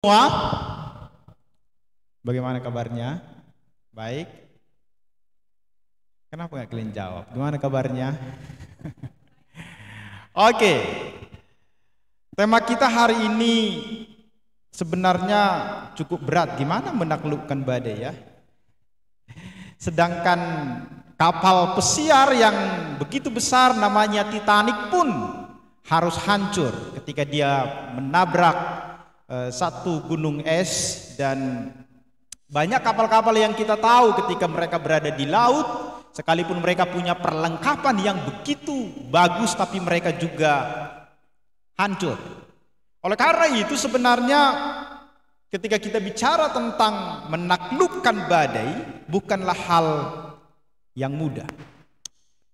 Semua, bagaimana kabarnya? Baik. Kenapa nggak kalian jawab? Gimana kabarnya? Oke. Tema kita hari ini sebenarnya cukup berat. Gimana menaklukkan badai ya? Sedangkan kapal pesiar yang begitu besar namanya Titanic pun harus hancur ketika dia menabrak satu gunung es, dan banyak kapal-kapal yang kita tahu ketika mereka berada di laut, sekalipun mereka punya perlengkapan yang begitu bagus, tapi mereka juga hancur. Oleh karena itu sebenarnya ketika kita bicara tentang menaklukkan badai, bukanlah hal yang mudah.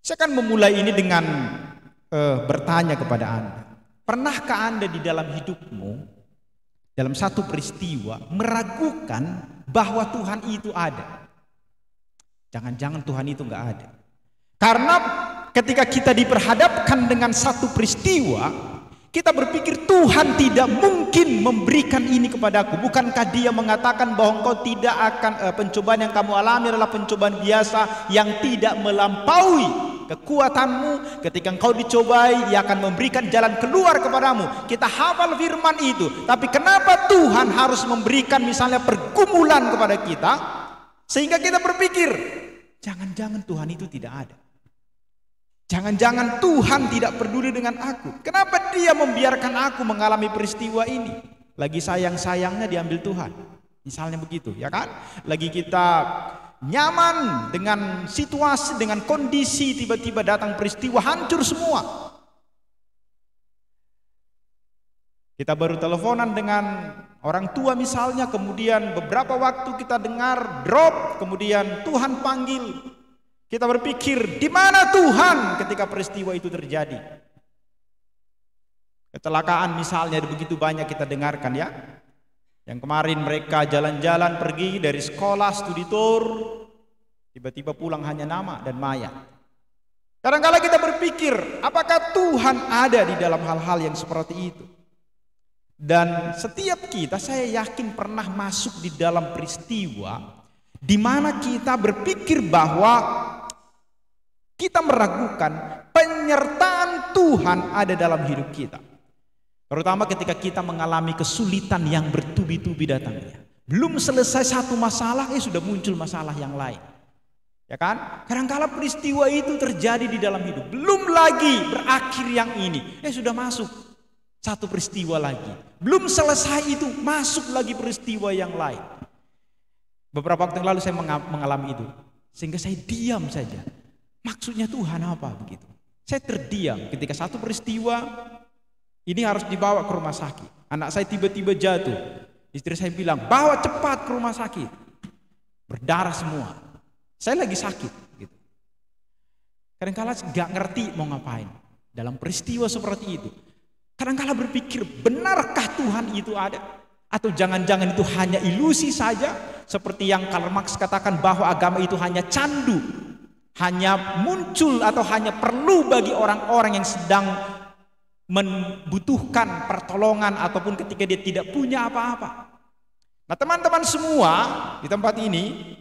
Saya akan memulai ini dengan bertanya kepada Anda. Pernahkah Anda di dalam hidupmu, dalam satu peristiwa, meragukan bahwa Tuhan itu ada? Jangan-jangan Tuhan itu nggak ada. Karena ketika kita diperhadapkan dengan satu peristiwa, kita berpikir Tuhan tidak mungkin memberikan ini kepadaku. Bukankah Dia mengatakan bahwa engkau tidak akan, pencobaan yang kamu alami adalah pencobaan biasa yang tidak melampaui kekuatanmu. Ketika engkau dicobai, Ia akan memberikan jalan keluar kepadamu. Kita hafal firman itu. Tapi kenapa Tuhan harus memberikan misalnya pergumulan kepada kita, sehingga kita berpikir jangan-jangan Tuhan itu tidak ada. Jangan-jangan Tuhan tidak peduli dengan aku. Kenapa Dia membiarkan aku mengalami peristiwa ini? Lagi sayang-sayangnya diambil Tuhan. Misalnya begitu, ya kan? Lagi kita nyaman dengan situasi, dengan kondisi, tiba-tiba datang peristiwa, hancur semua. Kita baru teleponan dengan orang tua misalnya, kemudian beberapa waktu kita dengar drop, kemudian Tuhan panggil. Kita berpikir, di mana Tuhan ketika peristiwa itu terjadi? Kecelakaan misalnya begitu banyak kita dengarkan ya. Yang kemarin mereka jalan-jalan pergi dari sekolah studi tour, tiba-tiba pulang hanya nama dan mayat. Kadang-kala kita berpikir, apakah Tuhan ada di dalam hal-hal yang seperti itu? Dan setiap kita, saya yakin pernah masuk di dalam peristiwa di mana kita berpikir bahwa kita meragukan penyertaan Tuhan ada dalam hidup kita. Terutama ketika kita mengalami kesulitan yang bertubi-tubi datangnya. Belum selesai satu masalah, sudah muncul masalah yang lain. Ya kan? Kadang-kala peristiwa itu terjadi di dalam hidup. Belum lagi berakhir yang ini, sudah masuk satu peristiwa lagi. Belum selesai itu, masuk lagi peristiwa yang lain. Beberapa waktu yang lalu saya mengalami itu, sehingga saya diam saja. Maksudnya Tuhan apa begitu? Saya terdiam ketika satu peristiwa ini harus dibawa ke rumah sakit. Anak saya tiba-tiba jatuh. Istri saya bilang, bawa cepat ke rumah sakit. Berdarah semua. Saya lagi sakit. Gitu. Kadang-kala nggak ngerti mau ngapain dalam peristiwa seperti itu. Kadang-kala berpikir, benarkah Tuhan itu ada? Atau jangan-jangan itu hanya ilusi saja? Seperti yang Karl Marx katakan bahwa agama itu hanya candu. Hanya muncul atau hanya perlu bagi orang-orang yang sedang membutuhkan pertolongan ataupun ketika dia tidak punya apa-apa. Nah teman-teman semua di tempat ini,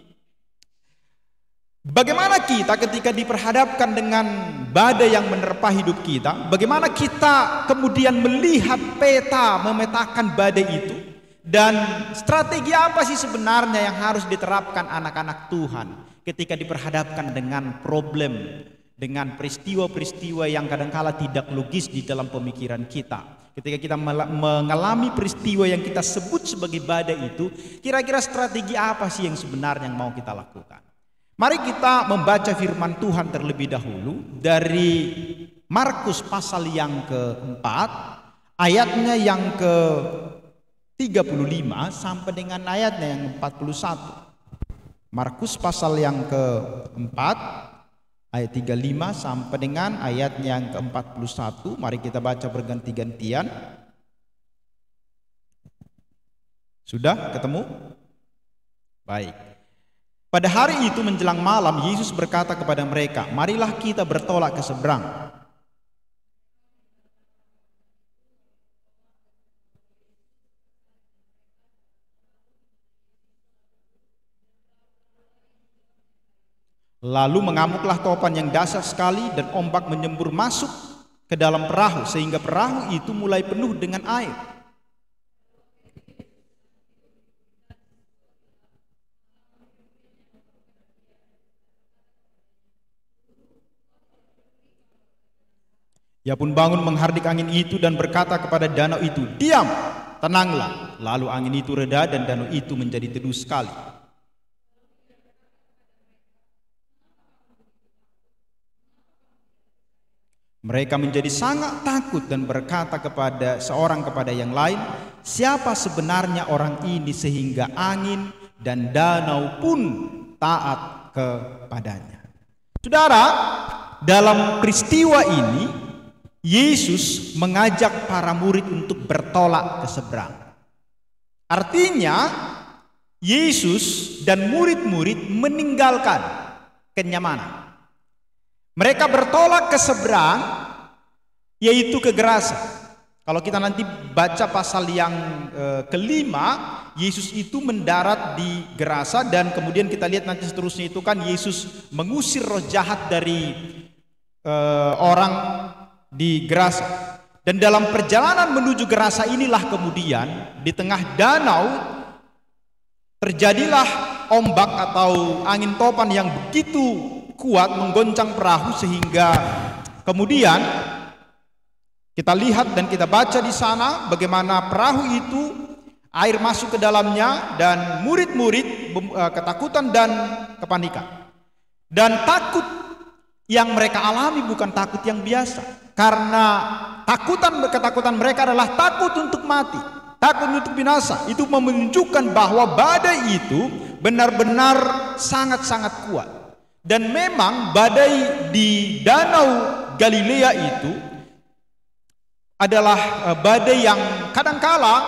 bagaimana kita ketika diperhadapkan dengan badai yang menerpa hidup kita, bagaimana kita kemudian melihat peta, memetakan badai itu, dan strategi apa sih sebenarnya yang harus diterapkan anak-anak Tuhan ketika diperhadapkan dengan problem, dengan peristiwa-peristiwa yang kadangkala tidak logis di dalam pemikiran kita. Ketika kita mengalami peristiwa yang kita sebut sebagai badai itu, kira-kira strategi apa sih yang sebenarnya yang mau kita lakukan? Mari kita membaca firman Tuhan terlebih dahulu dari Markus pasal yang keempat, ayatnya yang ke-35 sampai dengan ayatnya yang 41. Markus pasal yang keempat ayat 35 sampai dengan ayat yang ke-41. Mari kita baca berganti-gantian. Sudah ketemu? Baik. Pada hari itu menjelang malam, Yesus berkata kepada mereka, marilah kita bertolak ke seberang. Lalu mengamuklah topan yang dahsyat sekali dan ombak menyembur masuk ke dalam perahu sehingga perahu itu mulai penuh dengan air. Ia pun bangun menghardik angin itu dan berkata kepada danau itu, "Diam, tenanglah." Lalu angin itu reda dan danau itu menjadi teduh sekali. Mereka menjadi sangat takut dan berkata seorang kepada yang lain, "Siapa sebenarnya orang ini sehingga angin dan danau pun taat kepadanya?" Saudara, dalam peristiwa ini Yesus mengajak para murid untuk bertolak ke seberang. Artinya Yesus dan murid-murid meninggalkan kenyamanan. Mereka bertolak ke seberang, yaitu ke Gerasa. Kalau kita nanti baca pasal yang kelima, Yesus itu mendarat di Gerasa, dan kemudian kita lihat nanti seterusnya itu kan Yesus mengusir roh jahat dari orang di Gerasa. Dan dalam perjalanan menuju Gerasa inilah kemudian di tengah danau terjadilah ombak atau angin topan yang begitu kuat menggoncang perahu, sehingga kemudian kita lihat dan kita baca di sana bagaimana perahu itu air masuk ke dalamnya dan murid-murid ketakutan dan kepanikan. Dan takut yang mereka alami bukan takut yang biasa. Karena ketakutan mereka adalah takut untuk mati, takut untuk binasa. Itu menunjukkan bahwa badai itu benar-benar sangat-sangat kuat. Dan memang badai di Danau Galilea itu adalah badai yang kadangkala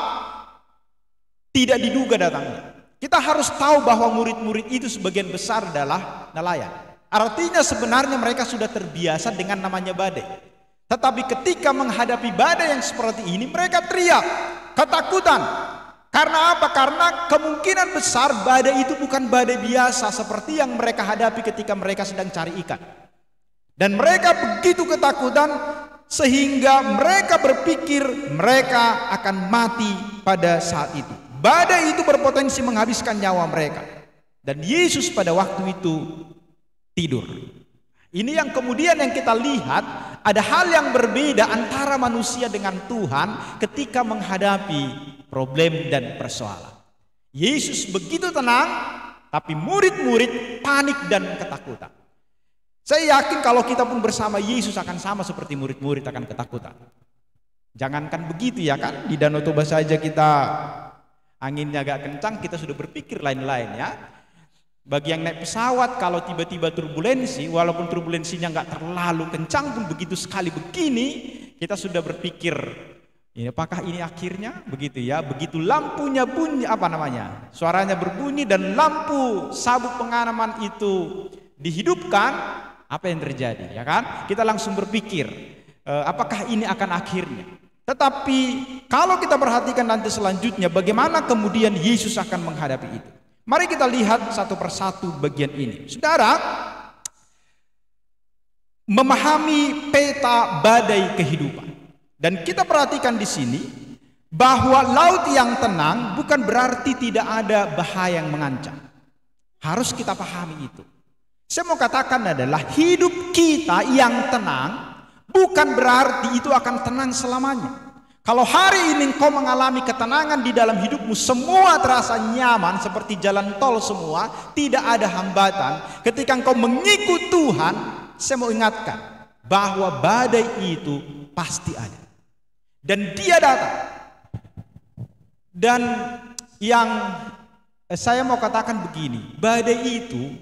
tidak diduga datangnya. Kita harus tahu bahwa murid-murid itu sebagian besar adalah nelayan. Artinya sebenarnya mereka sudah terbiasa dengan namanya badai. Tetapi ketika menghadapi badai yang seperti ini, mereka teriak, ketakutan. Karena apa? Karena kemungkinan besar badai itu bukan badai biasa seperti yang mereka hadapi ketika mereka sedang cari ikan. Dan mereka begitu ketakutan sehingga mereka berpikir mereka akan mati pada saat itu. Badai itu berpotensi menghabiskan nyawa mereka. Dan Yesus pada waktu itu tidur. Ini yang kemudian yang kita lihat, ada hal yang berbeda antara manusia dengan Tuhan ketika menghadapi problem dan persoalan. Yesus begitu tenang, tapi murid-murid panik dan ketakutan. Saya yakin kalau kita pun bersama Yesus akan sama seperti murid-murid akan ketakutan. Jangankan begitu ya kan, di Danau Toba saja kita anginnya agak kencang, kita sudah berpikir lain-lain ya. Bagi yang naik pesawat, kalau tiba-tiba turbulensi, walaupun turbulensinya nggak terlalu kencang pun begitu sekali begini, kita sudah berpikir, apakah ini akhirnya? Begitu ya, begitu lampunya bunyi, suaranya berbunyi dan lampu sabuk pengaman itu dihidupkan, apa yang terjadi? Ya kan? Kita langsung berpikir, apakah ini akan akhirnya? Tetapi kalau kita perhatikan nanti selanjutnya, bagaimana kemudian Yesus akan menghadapi itu? Mari kita lihat satu persatu bagian ini. Saudara, memahami peta badai kehidupan. Dan kita perhatikan di sini bahwa laut yang tenang bukan berarti tidak ada bahaya yang mengancam. Harus kita pahami itu. Saya mau katakan adalah hidup kita yang tenang bukan berarti itu akan tenang selamanya. Kalau hari ini engkau mengalami ketenangan di dalam hidupmu, semua terasa nyaman seperti jalan tol semua, tidak ada hambatan. Ketika engkau mengikut Tuhan, saya mau ingatkan bahwa badai itu pasti ada. Dan dia datang. Dan yang saya mau katakan begini, badai itu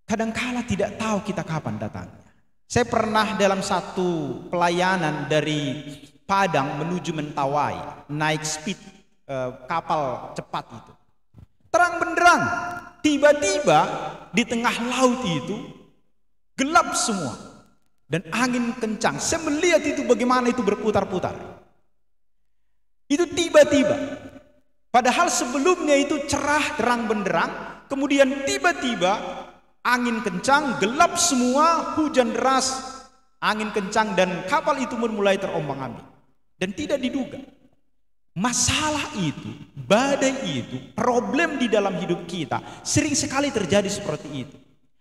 kadangkala tidak tahu kita kapan datangnya. Saya pernah dalam satu pelayanan dari Padang menuju Mentawai, naik speed kapal cepat itu. Terang benderang, tiba-tiba di tengah laut itu gelap semua dan angin kencang. Saya melihat itu bagaimana itu berputar-putar. Itu tiba-tiba. Padahal sebelumnya itu cerah terang benderang, kemudian tiba-tiba Angin kencang, gelap semua, hujan deras, angin kencang, dan kapal itu mulai terombang-ambing. Dan tidak diduga, masalah itu, badai itu, problem di dalam hidup kita sering sekali terjadi seperti itu.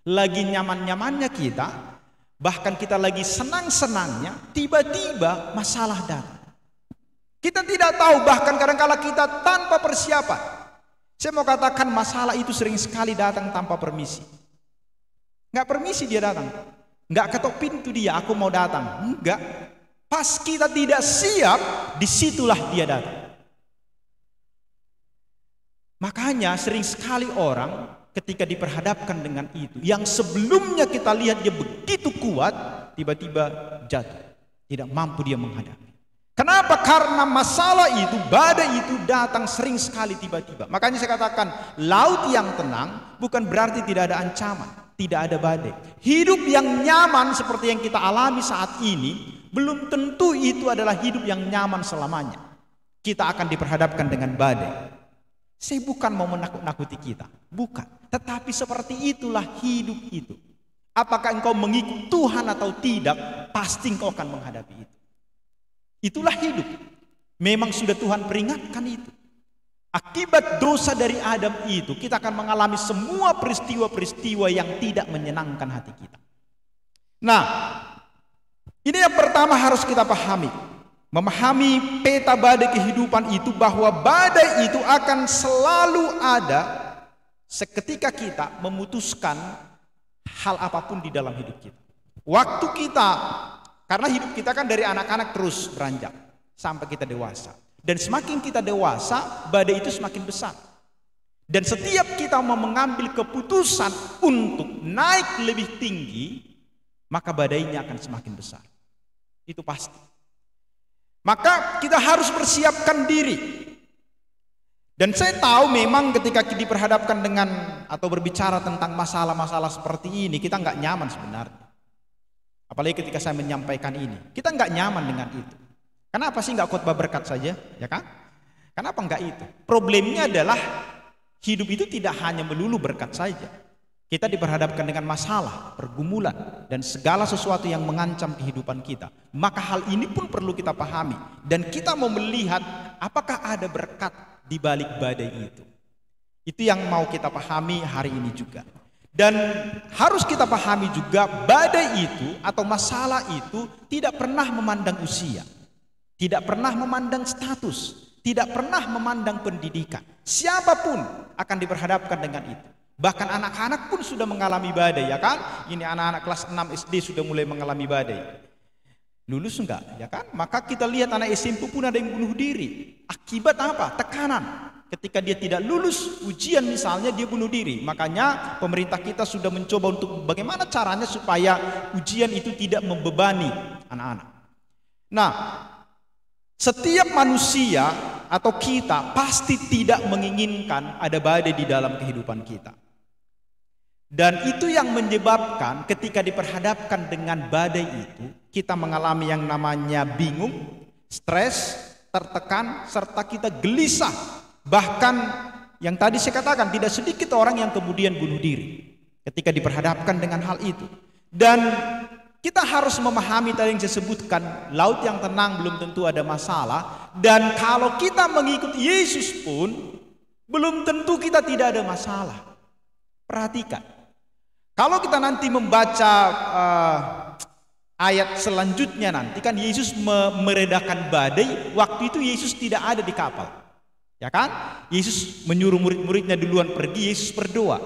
Lagi nyaman-nyamannya kita, bahkan kita lagi senang-senangnya, tiba-tiba masalah datang. Kita tidak tahu, bahkan kadang-kala kita tanpa persiapan. Saya mau katakan masalah itu sering sekali datang tanpa permisi. Nggak permisi dia datang, nggak ketok pintu dia, aku mau datang. Enggak, pas kita tidak siap, disitulah dia datang. Makanya sering sekali orang ketika diperhadapkan dengan itu, yang sebelumnya kita lihat dia begitu kuat, tiba-tiba jatuh, tidak mampu dia menghadapi. Kenapa? Karena masalah itu, badai itu datang sering sekali tiba-tiba. Makanya saya katakan, laut yang tenang bukan berarti tidak ada ancaman, tidak ada badai. Hidup yang nyaman seperti yang kita alami saat ini, belum tentu itu adalah hidup yang nyaman selamanya. Kita akan diperhadapkan dengan badai. Saya bukan mau menakut-nakuti kita, bukan. Tetapi seperti itulah hidup itu. Apakah engkau mengikut Tuhan atau tidak, pasti engkau akan menghadapi itu. Itulah hidup. Memang sudah Tuhan peringatkan itu. Akibat dosa dari Adam itu, kita akan mengalami semua peristiwa-peristiwa yang tidak menyenangkan hati kita. Nah, ini yang pertama harus kita pahami. Memahami peta badai kehidupan itu, bahwa badai itu akan selalu ada seketika kita memutuskan hal apapun di dalam hidup kita. Waktu kita, karena hidup kita kan dari anak-anak terus beranjak sampai kita dewasa. Dan semakin kita dewasa, badai itu semakin besar. Dan setiap kita mau mengambil keputusan untuk naik lebih tinggi, maka badainya akan semakin besar. Itu pasti. Maka kita harus persiapkan diri. Dan saya tahu memang ketika diperhadapkan dengan atau berbicara tentang masalah-masalah seperti ini, kita nggak nyaman sebenarnya. Apalagi ketika saya menyampaikan ini, kita nggak nyaman dengan itu. Kenapa sih nggak khotbah berkat saja, ya kan? Kenapa nggak itu? Problemnya adalah hidup itu tidak hanya melulu berkat saja. Kita diperhadapkan dengan masalah, pergumulan, dan segala sesuatu yang mengancam kehidupan kita. Maka hal ini pun perlu kita pahami. Dan kita mau melihat apakah ada berkat di balik badai itu. Itu yang mau kita pahami hari ini juga. Dan harus kita pahami juga, badai itu atau masalah itu tidak pernah memandang usia. Tidak pernah memandang status. Tidak pernah memandang pendidikan. Siapapun akan diperhadapkan dengan itu. Bahkan anak-anak pun sudah mengalami badai, ya kan? Ini anak-anak kelas 6 SD sudah mulai mengalami badai. Lulus enggak, ya kan? Maka kita lihat anak SMP pun ada yang bunuh diri. Akibat apa? Tekanan. Ketika dia tidak lulus ujian misalnya, dia bunuh diri. Makanya pemerintah kita sudah mencoba untuk bagaimana caranya supaya ujian itu tidak membebani anak-anak. Nah, setiap manusia atau kita pasti tidak menginginkan ada badai di dalam kehidupan kita. Dan itu yang menyebabkan ketika diperhadapkan dengan badai itu, kita mengalami yang namanya bingung, stres, tertekan, serta kita gelisah. Bahkan yang tadi saya katakan, tidak sedikit orang yang kemudian bunuh diri ketika diperhadapkan dengan hal itu. Dan kita harus memahami tadi yang saya sebutkan, laut yang tenang belum tentu ada masalah. Dan kalau kita mengikuti Yesus pun, belum tentu kita tidak ada masalah. Perhatikan, kalau kita nanti membaca ayat selanjutnya nanti, kan Yesus meredakan badai. Waktu itu Yesus tidak ada di kapal, ya kan? Yesus menyuruh murid-muridnya duluan pergi, Yesus berdoa.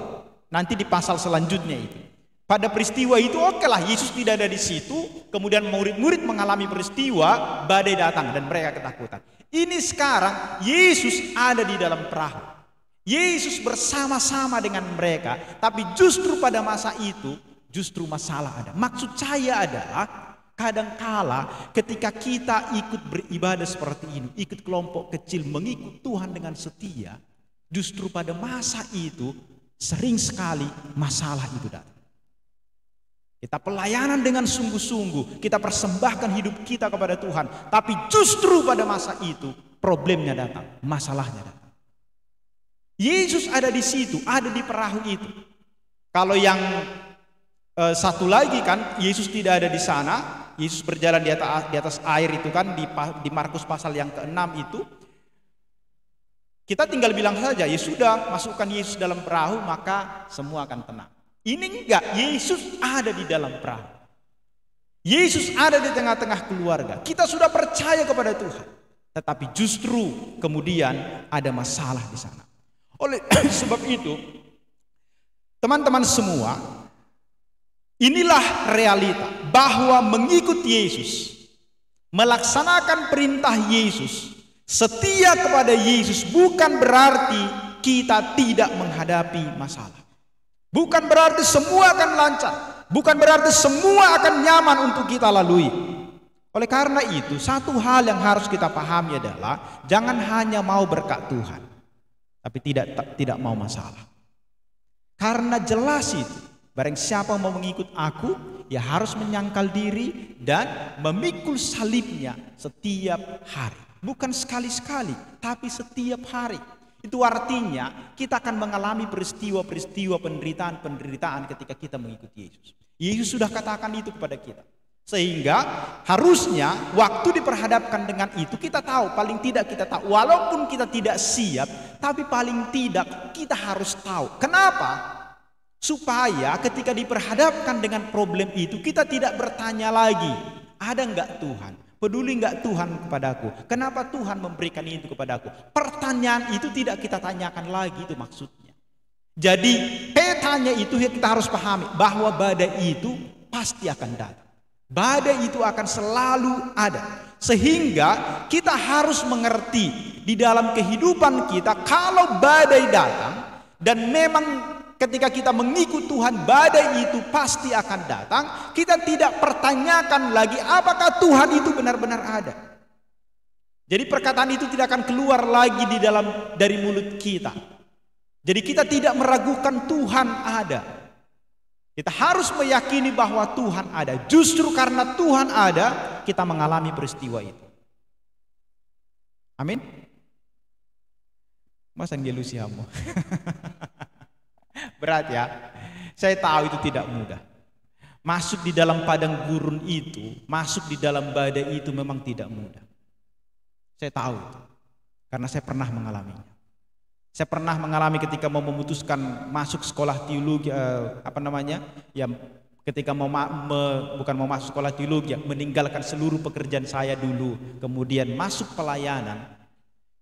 Nanti di pasal selanjutnya itu, pada peristiwa itu okelah Yesus tidak ada di situ, kemudian murid-murid mengalami peristiwa, badai datang dan mereka ketakutan. Ini sekarang Yesus ada di dalam perahu. Yesus bersama-sama dengan mereka, tapi justru pada masa itu justru masalah ada. Maksud saya adalah kadangkala ketika kita ikut beribadah seperti ini, ikut kelompok kecil, mengikut Tuhan dengan setia, justru pada masa itu sering sekali masalah itu datang. Kita pelayanan dengan sungguh-sungguh, kita persembahkan hidup kita kepada Tuhan, tapi justru pada masa itu problemnya datang, masalahnya datang. Yesus ada di situ, ada di perahu itu. Kalau yang satu lagi kan, Yesus tidak ada di sana, Yesus berjalan di atas air itu kan, di Markus pasal yang ke-6 itu, kita tinggal bilang saja, ya sudah, masukkan Yesus dalam perahu, maka semua akan tenang. Ini enggak, Yesus ada di dalam perahu. Yesus ada di tengah-tengah keluarga. Kita sudah percaya kepada Tuhan, tetapi justru kemudian ada masalah di sana. Oleh sebab itu, teman-teman semua, inilah realita bahwa mengikut Yesus, melaksanakan perintah Yesus, setia kepada Yesus bukan berarti kita tidak menghadapi masalah. Bukan berarti semua akan lancar. Bukan berarti semua akan nyaman untuk kita lalui. Oleh karena itu, satu hal yang harus kita pahami adalah jangan hanya mau berkat Tuhan, tapi tidak mau masalah. Karena jelas itu, barang siapa mau mengikut aku, ya harus menyangkal diri dan memikul salibnya setiap hari. Bukan sekali-sekali, tapi setiap hari. Itu artinya kita akan mengalami peristiwa-peristiwa penderitaan ketika kita mengikuti Yesus. Yesus sudah katakan itu kepada kita. Sehingga harusnya waktu diperhadapkan dengan itu kita tahu, paling tidak kita tahu. Walaupun kita tidak siap, tapi paling tidak kita harus tahu. Kenapa? Supaya ketika diperhadapkan dengan problem itu kita tidak bertanya lagi, ada enggak Tuhan? Peduli enggak Tuhan kepadaku? Kenapa Tuhan memberikan itu kepadaku? Pertanyaan itu tidak kita tanyakan lagi, itu maksudnya. Jadi petanya itu kita harus pahami bahwa badai itu pasti akan datang. Badai itu akan selalu ada. Sehingga kita harus mengerti di dalam kehidupan kita, kalau badai datang dan memang ketika kita mengikut Tuhan, badai itu pasti akan datang. Kita tidak pertanyakan lagi apakah Tuhan itu benar-benar ada. Jadi perkataan itu tidak akan keluar lagi dari mulut kita. Jadi kita tidak meragukan Tuhan ada. Kita harus meyakini bahwa Tuhan ada. Justru karena Tuhan ada, kita mengalami peristiwa itu. Amin. Mas Anggelusiamu. Berat ya. Saya tahu itu tidak mudah. Masuk di dalam padang gurun itu, masuk di dalam badai itu memang tidak mudah. Saya tahu itu. Karena saya pernah mengalaminya. Saya pernah mengalami ketika mau memutuskan masuk sekolah teologi, ketika bukan mau masuk sekolah teologi, meninggalkan seluruh pekerjaan saya dulu, kemudian masuk pelayanan.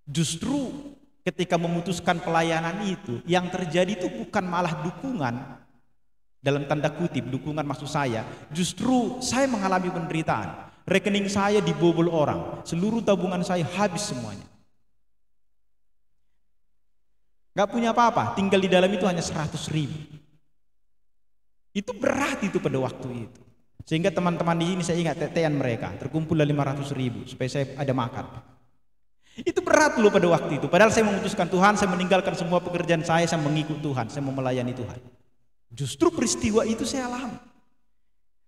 Justru ketika memutuskan pelayanan itu, yang terjadi itu bukan malah dukungan, dalam tanda kutip dukungan maksud saya, justru saya mengalami penderitaan. Rekening saya dibobol orang, seluruh tabungan saya habis semuanya. Gak punya apa-apa, tinggal di dalam itu hanya 100.000. Itu berat itu pada waktu itu. Sehingga teman-teman di sini saya ingat tetean mereka, terkumpul 500.000 supaya saya ada makan. Itu berat loh pada waktu itu. Padahal saya memutuskan Tuhan, saya meninggalkan semua pekerjaan saya mengikut Tuhan, saya mau melayani Tuhan. Justru peristiwa itu saya alami.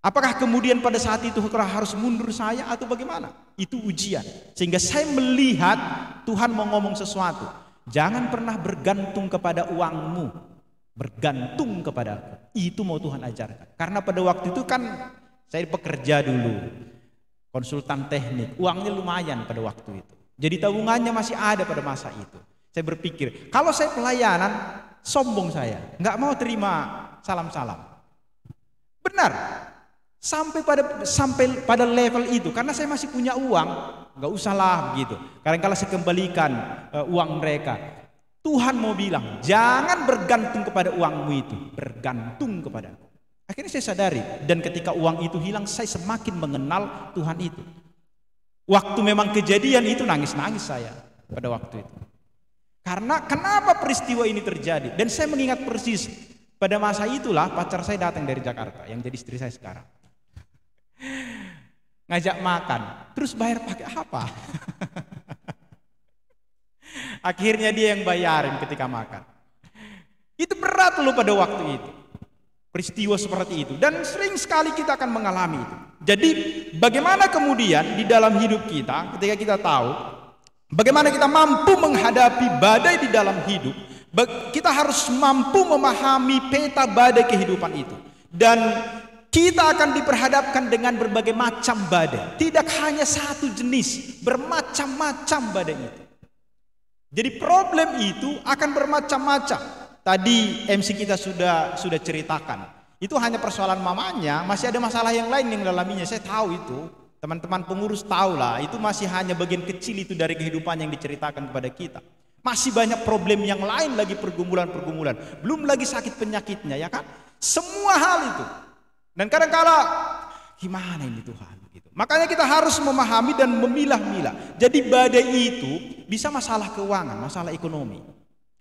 Apakah kemudian pada saat itu harus mundur saya atau bagaimana? Itu ujian. Sehingga saya melihat Tuhan mau ngomong sesuatu. Jangan pernah bergantung kepada uangmu, bergantung kepada aku. Itu mau Tuhan ajarkan. Karena pada waktu itu kan saya bekerja dulu, konsultan teknik, uangnya lumayan pada waktu itu. Jadi tabungannya masih ada pada masa itu. Saya berpikir, kalau saya pelayanan, sombong saya, nggak mau terima salam-salam. Benar, sampai pada level itu, karena saya masih punya uang. Gak usahlah begitu. Kadang-kadang saya kembalikan uang mereka. Tuhan mau bilang, jangan bergantung kepada uangmu itu, bergantung kepada aku. Akhirnya saya sadari, dan ketika uang itu hilang, saya semakin mengenal Tuhan itu. Waktu memang kejadian itu nangis-nangis saya pada waktu itu. Karena kenapa peristiwa ini terjadi? Dan saya mengingat persis pada masa itulah pacar saya datang dari Jakarta, yang jadi istri saya sekarang. Ngajak makan, terus bayar pakai apa? Akhirnya dia yang bayarin ketika makan. Itu berat loh pada waktu itu. Peristiwa seperti itu. Dan sering sekali kita akan mengalami itu. Jadi bagaimana kemudian di dalam hidup kita, ketika kita tahu bagaimana kita mampu menghadapi badai di dalam hidup, Kita harus mampu memahami peta badai kehidupan itu. Dan kita akan diperhadapkan dengan berbagai macam badai. Tidak hanya satu jenis, bermacam-macam badai itu. Jadi problem itu akan bermacam-macam. Tadi MC kita sudah ceritakan. Itu hanya persoalan mamanya, masih ada masalah yang lain yang dalaminya. Saya tahu itu. Teman-teman pengurus tahu lah, itu masih hanya bagian kecil itu dari kehidupan yang diceritakan kepada kita. Masih banyak problem yang lain lagi, pergumulan-pergumulan. Belum lagi sakit penyakitnya, ya kan? Semua hal itu. Dan kadang-kala gimana ini Tuhan gitu. Makanya kita harus memahami dan memilah-milah. Jadi badai itu bisa masalah keuangan, masalah ekonomi,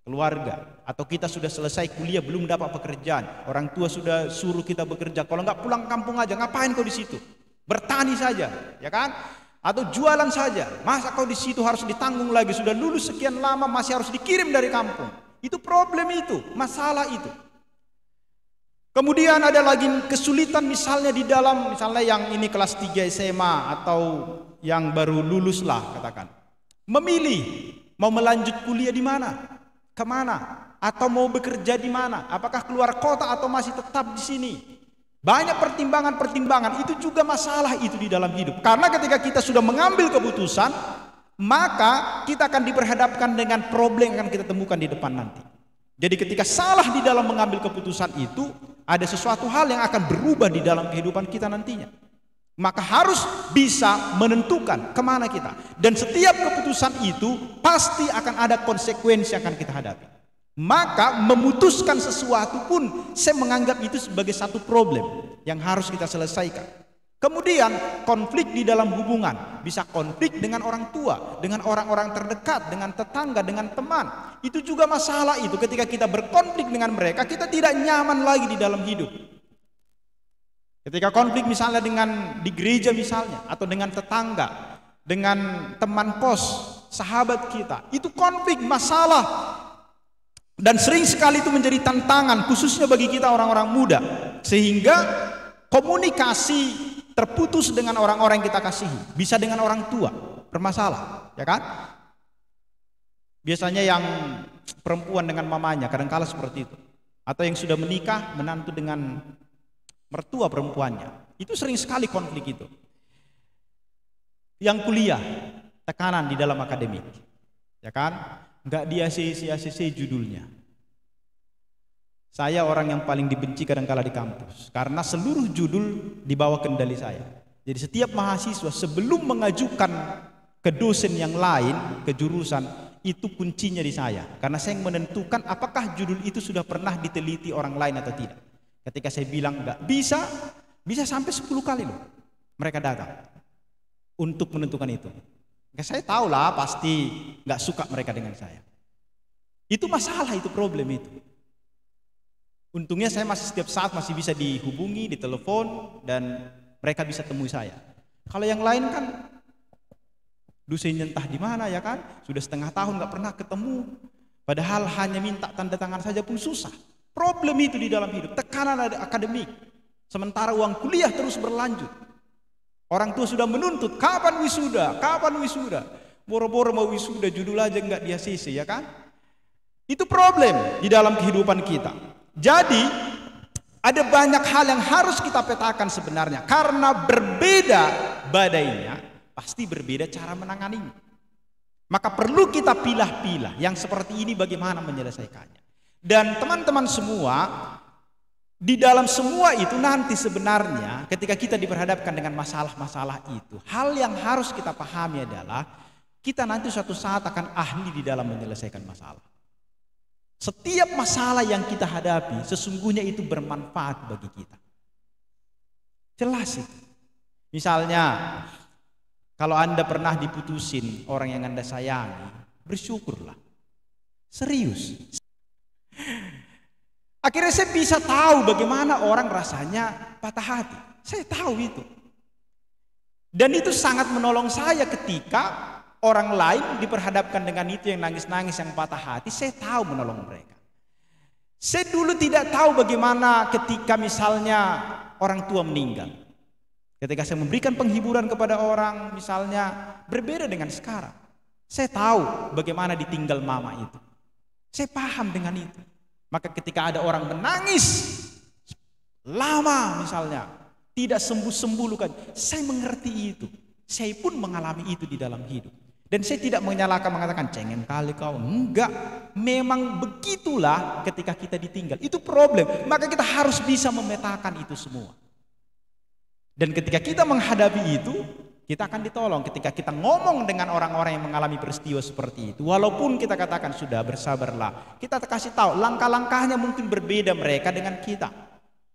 keluarga, atau kita sudah selesai kuliah belum dapat pekerjaan, orang tua sudah suruh kita bekerja, kalau nggak pulang kampung aja, ngapain kau di situ? Bertani saja, ya kan? Atau jualan saja. Masa kau di situ harus ditanggung lagi, sudah lulus sekian lama masih harus dikirim dari kampung. Itu problem itu, masalah itu. Kemudian ada lagi kesulitan misalnya di dalam, misalnya yang ini kelas 3 SMA atau yang baru lulus lah katakan. Memilih mau melanjut kuliah di mana, kemana, atau mau bekerja di mana, apakah keluar kota atau masih tetap di sini. Banyak pertimbangan-pertimbangan, itu juga masalah itu di dalam hidup. Karena ketika kita sudah mengambil keputusan, maka kita akan diperhadapkan dengan problem yang akan kita temukan di depan nanti. Jadi ketika salah di dalam mengambil keputusan itu, ada sesuatu hal yang akan berubah di dalam kehidupan kita nantinya. Maka harus bisa menentukan kemana kita. Dan setiap keputusan itu pasti akan ada konsekuensi yang akan kita hadapi. Maka memutuskan sesuatu pun saya menganggap itu sebagai satu problem yang harus kita selesaikan. Kemudian konflik di dalam hubungan, bisa konflik dengan orang tua, dengan orang-orang terdekat, dengan tetangga, dengan teman. Itu juga masalah itu, ketika kita berkonflik dengan mereka, kita tidak nyaman lagi di dalam hidup. Ketika konflik misalnya dengan di gereja misalnya, atau dengan tetangga, dengan teman kos, sahabat kita, itu konflik, masalah. Dan sering sekali itu menjadi tantangan, khususnya bagi kita orang-orang muda. Sehingga komunikasi terputus dengan orang-orang yang kita kasihi. Bisa dengan orang tua, bermasalah, ya kan? Biasanya yang perempuan dengan mamanya, kadang-kala seperti itu. Atau yang sudah menikah, menantu dengan mertua perempuannya. Itu sering sekali konflik itu. Yang kuliah, tekanan di dalam akademik, ya kan? Nggak di ACC judulnya. Saya orang yang paling dibenci kadang-kala di kampus, karena seluruh judul di bawah kendali saya. Jadi setiap mahasiswa sebelum mengajukan ke dosen yang lain, ke jurusan, itu kuncinya di saya. Karena saya yang menentukan apakah judul itu sudah pernah diteliti orang lain atau tidak. Ketika saya bilang enggak bisa sampai 10 kali loh mereka datang untuk menentukan itu. Saya tahu lah pasti enggak suka mereka dengan saya. Itu masalah, itu problem itu. Untungnya saya masih setiap saat masih bisa dihubungi, ditelepon, dan mereka bisa temui saya. Kalau yang lain kan dosennya entah di mana, ya kan, sudah setengah tahun nggak pernah ketemu, padahal hanya minta tanda tangan saja pun susah. Problem itu di dalam hidup, tekanan ada akademik, sementara uang kuliah terus berlanjut. Orang tua sudah menuntut, kapan wisuda, boro-boro mau wisuda, judul aja nggak di ACC, ya kan. Itu problem di dalam kehidupan kita. Jadi ada banyak hal yang harus kita petakan sebenarnya, karena berbeda badainya, pasti berbeda cara menanganinya. Maka perlu kita pilah-pilah yang seperti ini bagaimana menyelesaikannya. Dan teman-teman semua, di dalam semua itu nanti sebenarnya ketika kita diperhadapkan dengan masalah-masalah itu, hal yang harus kita pahami adalah kita nanti suatu saat akan ahli di dalam menyelesaikan masalah. Setiap masalah yang kita hadapi sesungguhnya itu bermanfaat bagi kita. Jelas itu. Misalnya, kalau Anda pernah diputusin orang yang Anda sayangi, bersyukurlah. Serius. Akhirnya saya bisa tahu bagaimana orang rasanya patah hati. Saya tahu itu. Dan itu sangat menolong saya ketika orang lain diperhadapkan dengan itu, yang nangis-nangis, yang patah hati. Saya tahu menolong mereka. Saya dulu tidak tahu bagaimana ketika misalnya orang tua meninggal. Ketika saya memberikan penghiburan kepada orang, misalnya berbeda dengan sekarang. Saya tahu bagaimana ditinggal mama itu. Saya paham dengan itu. Maka ketika ada orang menangis lama misalnya, tidak sembuh-sembuh lukanya, saya mengerti itu. Saya pun mengalami itu di dalam hidup. Dan saya tidak menyalahkan, mengatakan cengeng kali kau. Enggak, memang begitulah ketika kita ditinggal. Itu problem. Maka kita harus bisa memetakan itu semua. Dan ketika kita menghadapi itu, kita akan ditolong. Ketika kita ngomong dengan orang-orang yang mengalami peristiwa seperti itu, walaupun kita katakan sudah bersabarlah, kita kasih tahu langkah-langkahnya mungkin berbeda mereka dengan kita.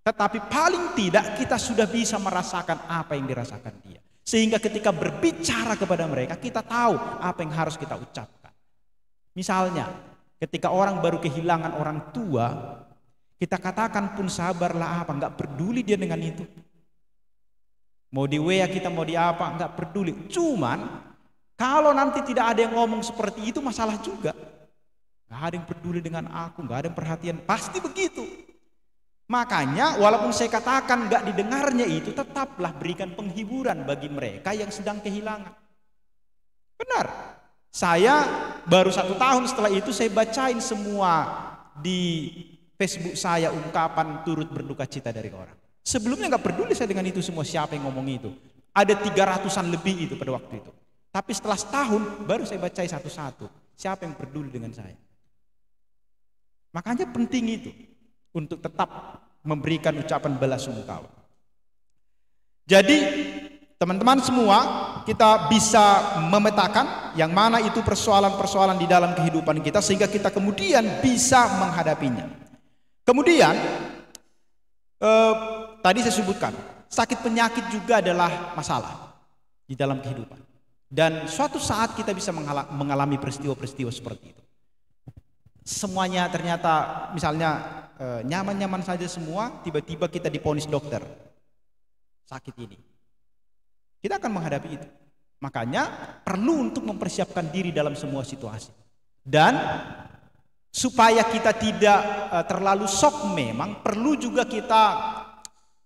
Tetapi paling tidak kita sudah bisa merasakan apa yang dirasakan dia. Sehingga ketika berbicara kepada mereka, kita tahu apa yang harus kita ucapkan. Misalnya, ketika orang baru kehilangan orang tua, kita katakan pun sabarlah apa, enggak peduli dia dengan itu. Mau di WA kita mau di apa, enggak peduli. Cuman, kalau nanti tidak ada yang ngomong seperti itu, masalah juga. Enggak ada yang peduli dengan aku, enggak ada yang perhatian, pasti begitu. Makanya walaupun saya katakan gak didengarnya itu, tetaplah berikan penghiburan bagi mereka yang sedang kehilangan. Benar. Saya baru 1 tahun setelah itu saya bacain semua di Facebook saya ungkapan turut berduka cita dari orang. Sebelumnya gak peduli saya dengan itu semua, siapa yang ngomong itu. Ada 300-an lebih itu pada waktu itu. Tapi setelah setahun baru saya bacain satu-satu. Siapa yang peduli dengan saya. Makanya penting itu. Untuk tetap memberikan ucapan belasungkawa. Jadi teman-teman semua, kita bisa memetakan yang mana itu persoalan-persoalan di dalam kehidupan kita sehingga kita kemudian bisa menghadapinya. Kemudian tadi saya sebutkan, sakit penyakit juga adalah masalah di dalam kehidupan. Dan suatu saat kita bisa mengalami peristiwa-peristiwa seperti itu. Semuanya ternyata misalnya nyaman-nyaman saja semua, tiba-tiba kita divonis dokter sakit ini. Kita akan menghadapi itu. Makanya perlu untuk mempersiapkan diri dalam semua situasi. Dan supaya kita tidak terlalu shock, memang perlu juga kita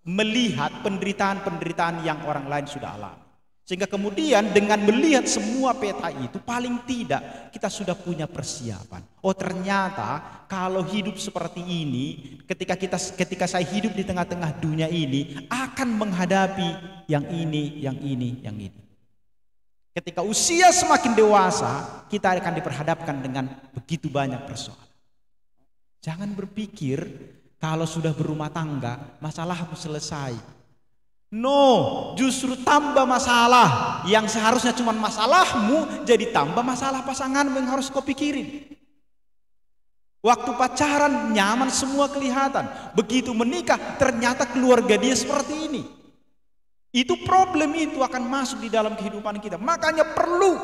melihat penderitaan-penderitaan yang orang lain sudah alami. Sehingga kemudian dengan melihat semua peta itu, paling tidak kita sudah punya persiapan. Oh ternyata kalau hidup seperti ini, ketika saya hidup di tengah-tengah dunia ini, akan menghadapi yang ini, yang ini, yang ini. Ketika usia semakin dewasa, kita akan diperhadapkan dengan begitu banyak persoalan. Jangan berpikir kalau sudah berumah tangga, masalahmu selesai. No, justru tambah masalah. Yang seharusnya cuma masalahmu jadi tambah masalah pasanganmu yang harus kau pikirin. Waktu pacaran nyaman semua kelihatan. Begitu menikah ternyata keluarga dia seperti ini. Itu problem itu akan masuk di dalam kehidupan kita. Makanya perlu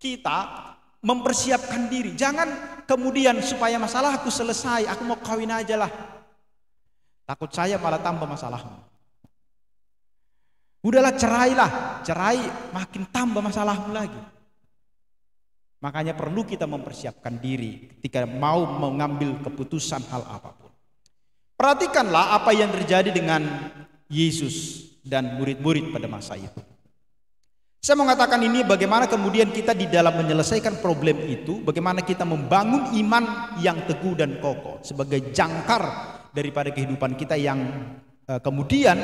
kita mempersiapkan diri. Jangan kemudian supaya masalahku selesai, aku mau kawin aja lah. Takut saya malah tambah masalahmu. Udahlah cerailah, cerai makin tambah masalahmu lagi. Makanya perlu kita mempersiapkan diri ketika mau mengambil keputusan hal apapun. Perhatikanlah apa yang terjadi dengan Yesus dan murid-murid pada masa itu. Saya mengatakan ini bagaimana kemudian kita di dalam menyelesaikan problem itu, bagaimana kita membangun iman yang teguh dan kokoh sebagai jangkar daripada kehidupan kita yang kemudian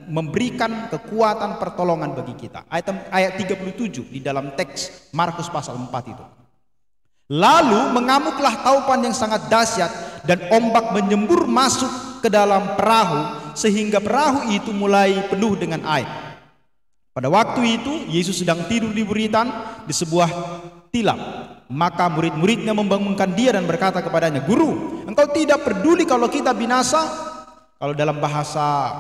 memberikan kekuatan pertolongan bagi kita. Ayat 37 di dalam teks Markus pasal 4 itu. Lalu mengamuklah taupan yang sangat dahsyat dan ombak menyembur masuk ke dalam perahu sehingga perahu itu mulai penuh dengan air. Pada waktu itu Yesus sedang tidur di buritan di sebuah tilam. Maka murid-muridnya membangunkan dia dan berkata kepadanya, "Guru, engkau tidak peduli kalau kita binasa?" Kalau dalam bahasa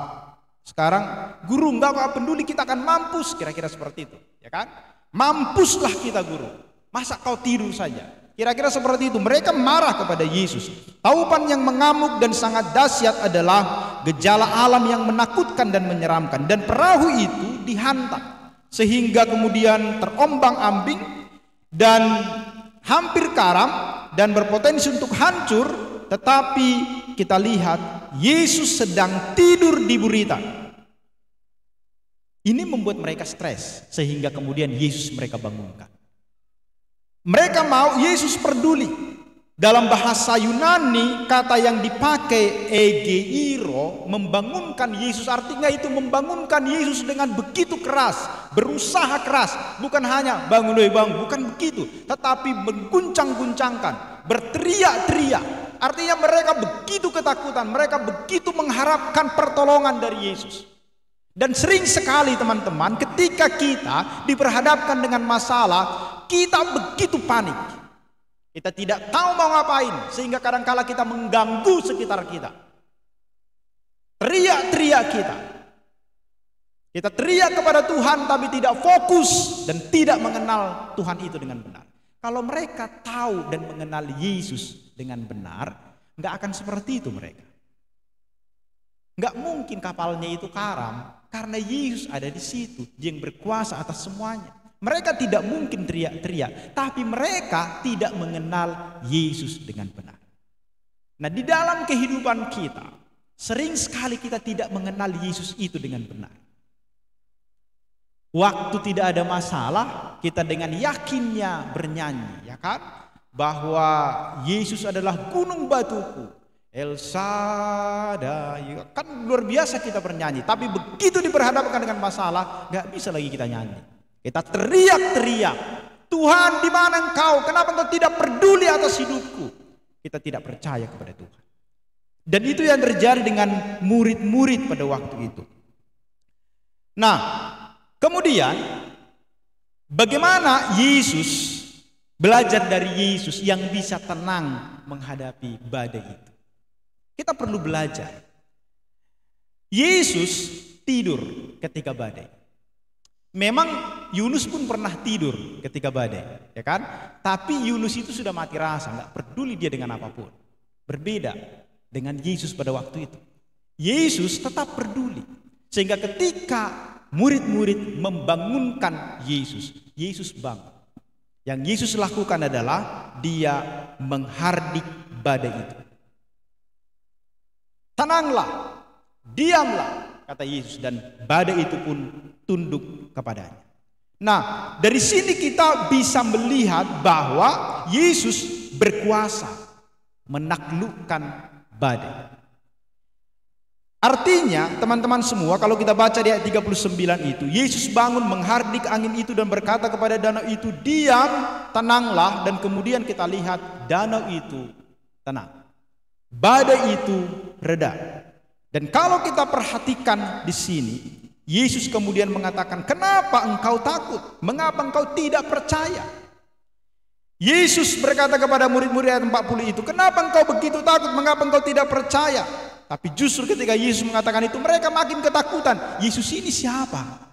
sekarang, guru enggak peduli kita akan mampus, kira-kira seperti itu, ya kan? Mampuslah kita guru, masa kau tidur saja? Kira-kira seperti itu. Mereka marah kepada Yesus. Taupan yang mengamuk dan sangat dahsyat adalah gejala alam yang menakutkan dan menyeramkan. Dan perahu itu dihantam sehingga kemudian terombang-ambing dan hampir karam dan berpotensi untuk hancur. Tetapi kita lihat Yesus sedang tidur di buritan. Ini membuat mereka stres sehingga kemudian Yesus mereka bangunkan. Mereka mau Yesus peduli Dalam bahasa Yunani, kata yang dipakai egeiro, membangunkan Yesus, artinya itu membangunkan Yesus dengan begitu keras, berusaha keras, bukan hanya bangun, bukan begitu, tetapi mengguncang-guncangkan, berteriak-teriak. Artinya mereka begitu ketakutan, mereka begitu mengharapkan pertolongan dari Yesus. Dan sering sekali teman-teman, ketika kita diperhadapkan dengan masalah, kita begitu panik. Kita tidak tahu mau ngapain, sehingga kadang-kala kita mengganggu sekitar kita. Teriak-teriak kita. Kita teriak kepada Tuhan tapi tidak fokus dan tidak mengenal Tuhan itu dengan benar. Kalau mereka tahu dan mengenal Yesus dengan benar, nggak akan seperti itu mereka. Nggak mungkin kapalnya itu karam, karena Yesus ada di situ, Dia yang berkuasa atas semuanya. Mereka tidak mungkin teriak-teriak, tapi mereka tidak mengenal Yesus dengan benar. Nah, di dalam kehidupan kita, sering sekali kita tidak mengenal Yesus itu dengan benar. Waktu tidak ada masalah, kita dengan yakinnya bernyanyi, ya kan? Bahwa Yesus adalah gunung batuku, El Shaddai. Kan luar biasa kita bernyanyi, tapi begitu diperhadapkan dengan masalah, gak bisa lagi kita nyanyi. Kita teriak-teriak, Tuhan di mana Engkau? Kenapa Engkau tidak peduli atas hidupku? Kita tidak percaya kepada Tuhan. Dan itu yang terjadi dengan murid-murid pada waktu itu. Nah, kemudian bagaimana Yesus belajar dari Yesus yang bisa tenang menghadapi badai itu? Kita perlu belajar. Yesus tidur ketika badai. Memang Yunus pun pernah tidur ketika badai, ya kan? Tapi Yunus itu sudah mati rasa, nggak peduli dia dengan apapun. Berbeda dengan Yesus pada waktu itu. Yesus tetap peduli. Sehingga ketika murid-murid membangunkan Yesus, Yesus bangun. Yang Yesus lakukan adalah dia menghardik badai itu. Tenanglah, diamlah, kata Yesus, dan badai itu pun tunduk kepadanya. Nah, dari sini kita bisa melihat bahwa Yesus berkuasa menaklukkan badai. Artinya, teman-teman semua, kalau kita baca di ayat 39 itu, Yesus bangun menghardik angin itu dan berkata kepada danau itu, diam, tenanglah, dan kemudian kita lihat danau itu tenang. Badai itu reda. Dan kalau kita perhatikan di sini, Yesus kemudian mengatakan, kenapa engkau takut? Mengapa engkau tidak percaya? Yesus berkata kepada murid-murid ayat 40 itu, kenapa engkau begitu takut? Mengapa engkau tidak percaya? Tapi justru ketika Yesus mengatakan itu, mereka makin ketakutan. Yesus ini siapa?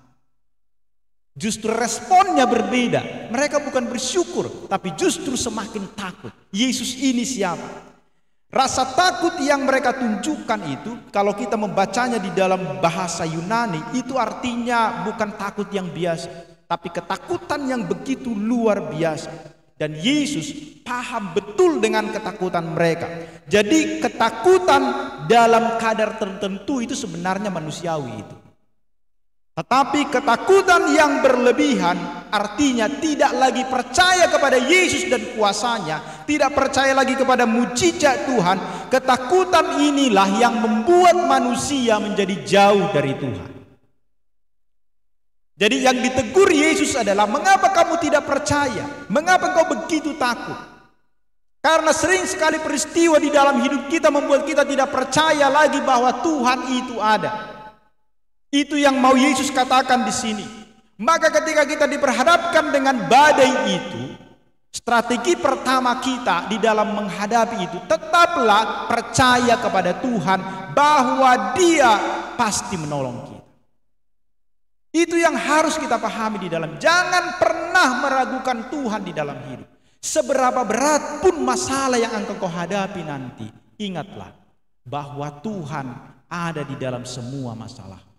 Justru responnya berbeda. Mereka bukan bersyukur, tapi justru semakin takut. Yesus ini siapa? Rasa takut yang mereka tunjukkan itu, kalau kita membacanya di dalam bahasa Yunani, itu artinya bukan takut yang biasa, tapi ketakutan yang begitu luar biasa. Dan Yesus paham betul dengan ketakutan mereka. Jadi ketakutan dalam kadar tertentu itu sebenarnya manusiawi itu. Tetapi ketakutan yang berlebihan artinya tidak lagi percaya kepada Yesus dan kuasanya, tidak percaya lagi kepada mujizat Tuhan. Ketakutan inilah yang membuat manusia menjadi jauh dari Tuhan. Jadi yang ditegur Yesus adalah, mengapa kamu tidak percaya? Mengapa engkau begitu takut? Karena sering sekali peristiwa di dalam hidup kita membuat kita tidak percaya lagi bahwa Tuhan itu ada. Itu yang mau Yesus katakan di sini. Maka ketika kita diperhadapkan dengan badai itu, strategi pertama kita di dalam menghadapi itu, tetaplah percaya kepada Tuhan bahwa Dia pasti menolong kita. Itu yang harus kita pahami di dalam. Jangan pernah meragukan Tuhan di dalam hidup. Seberapa berat pun masalah yang engkau hadapi nanti, ingatlah bahwa Tuhan ada di dalam semua masalah.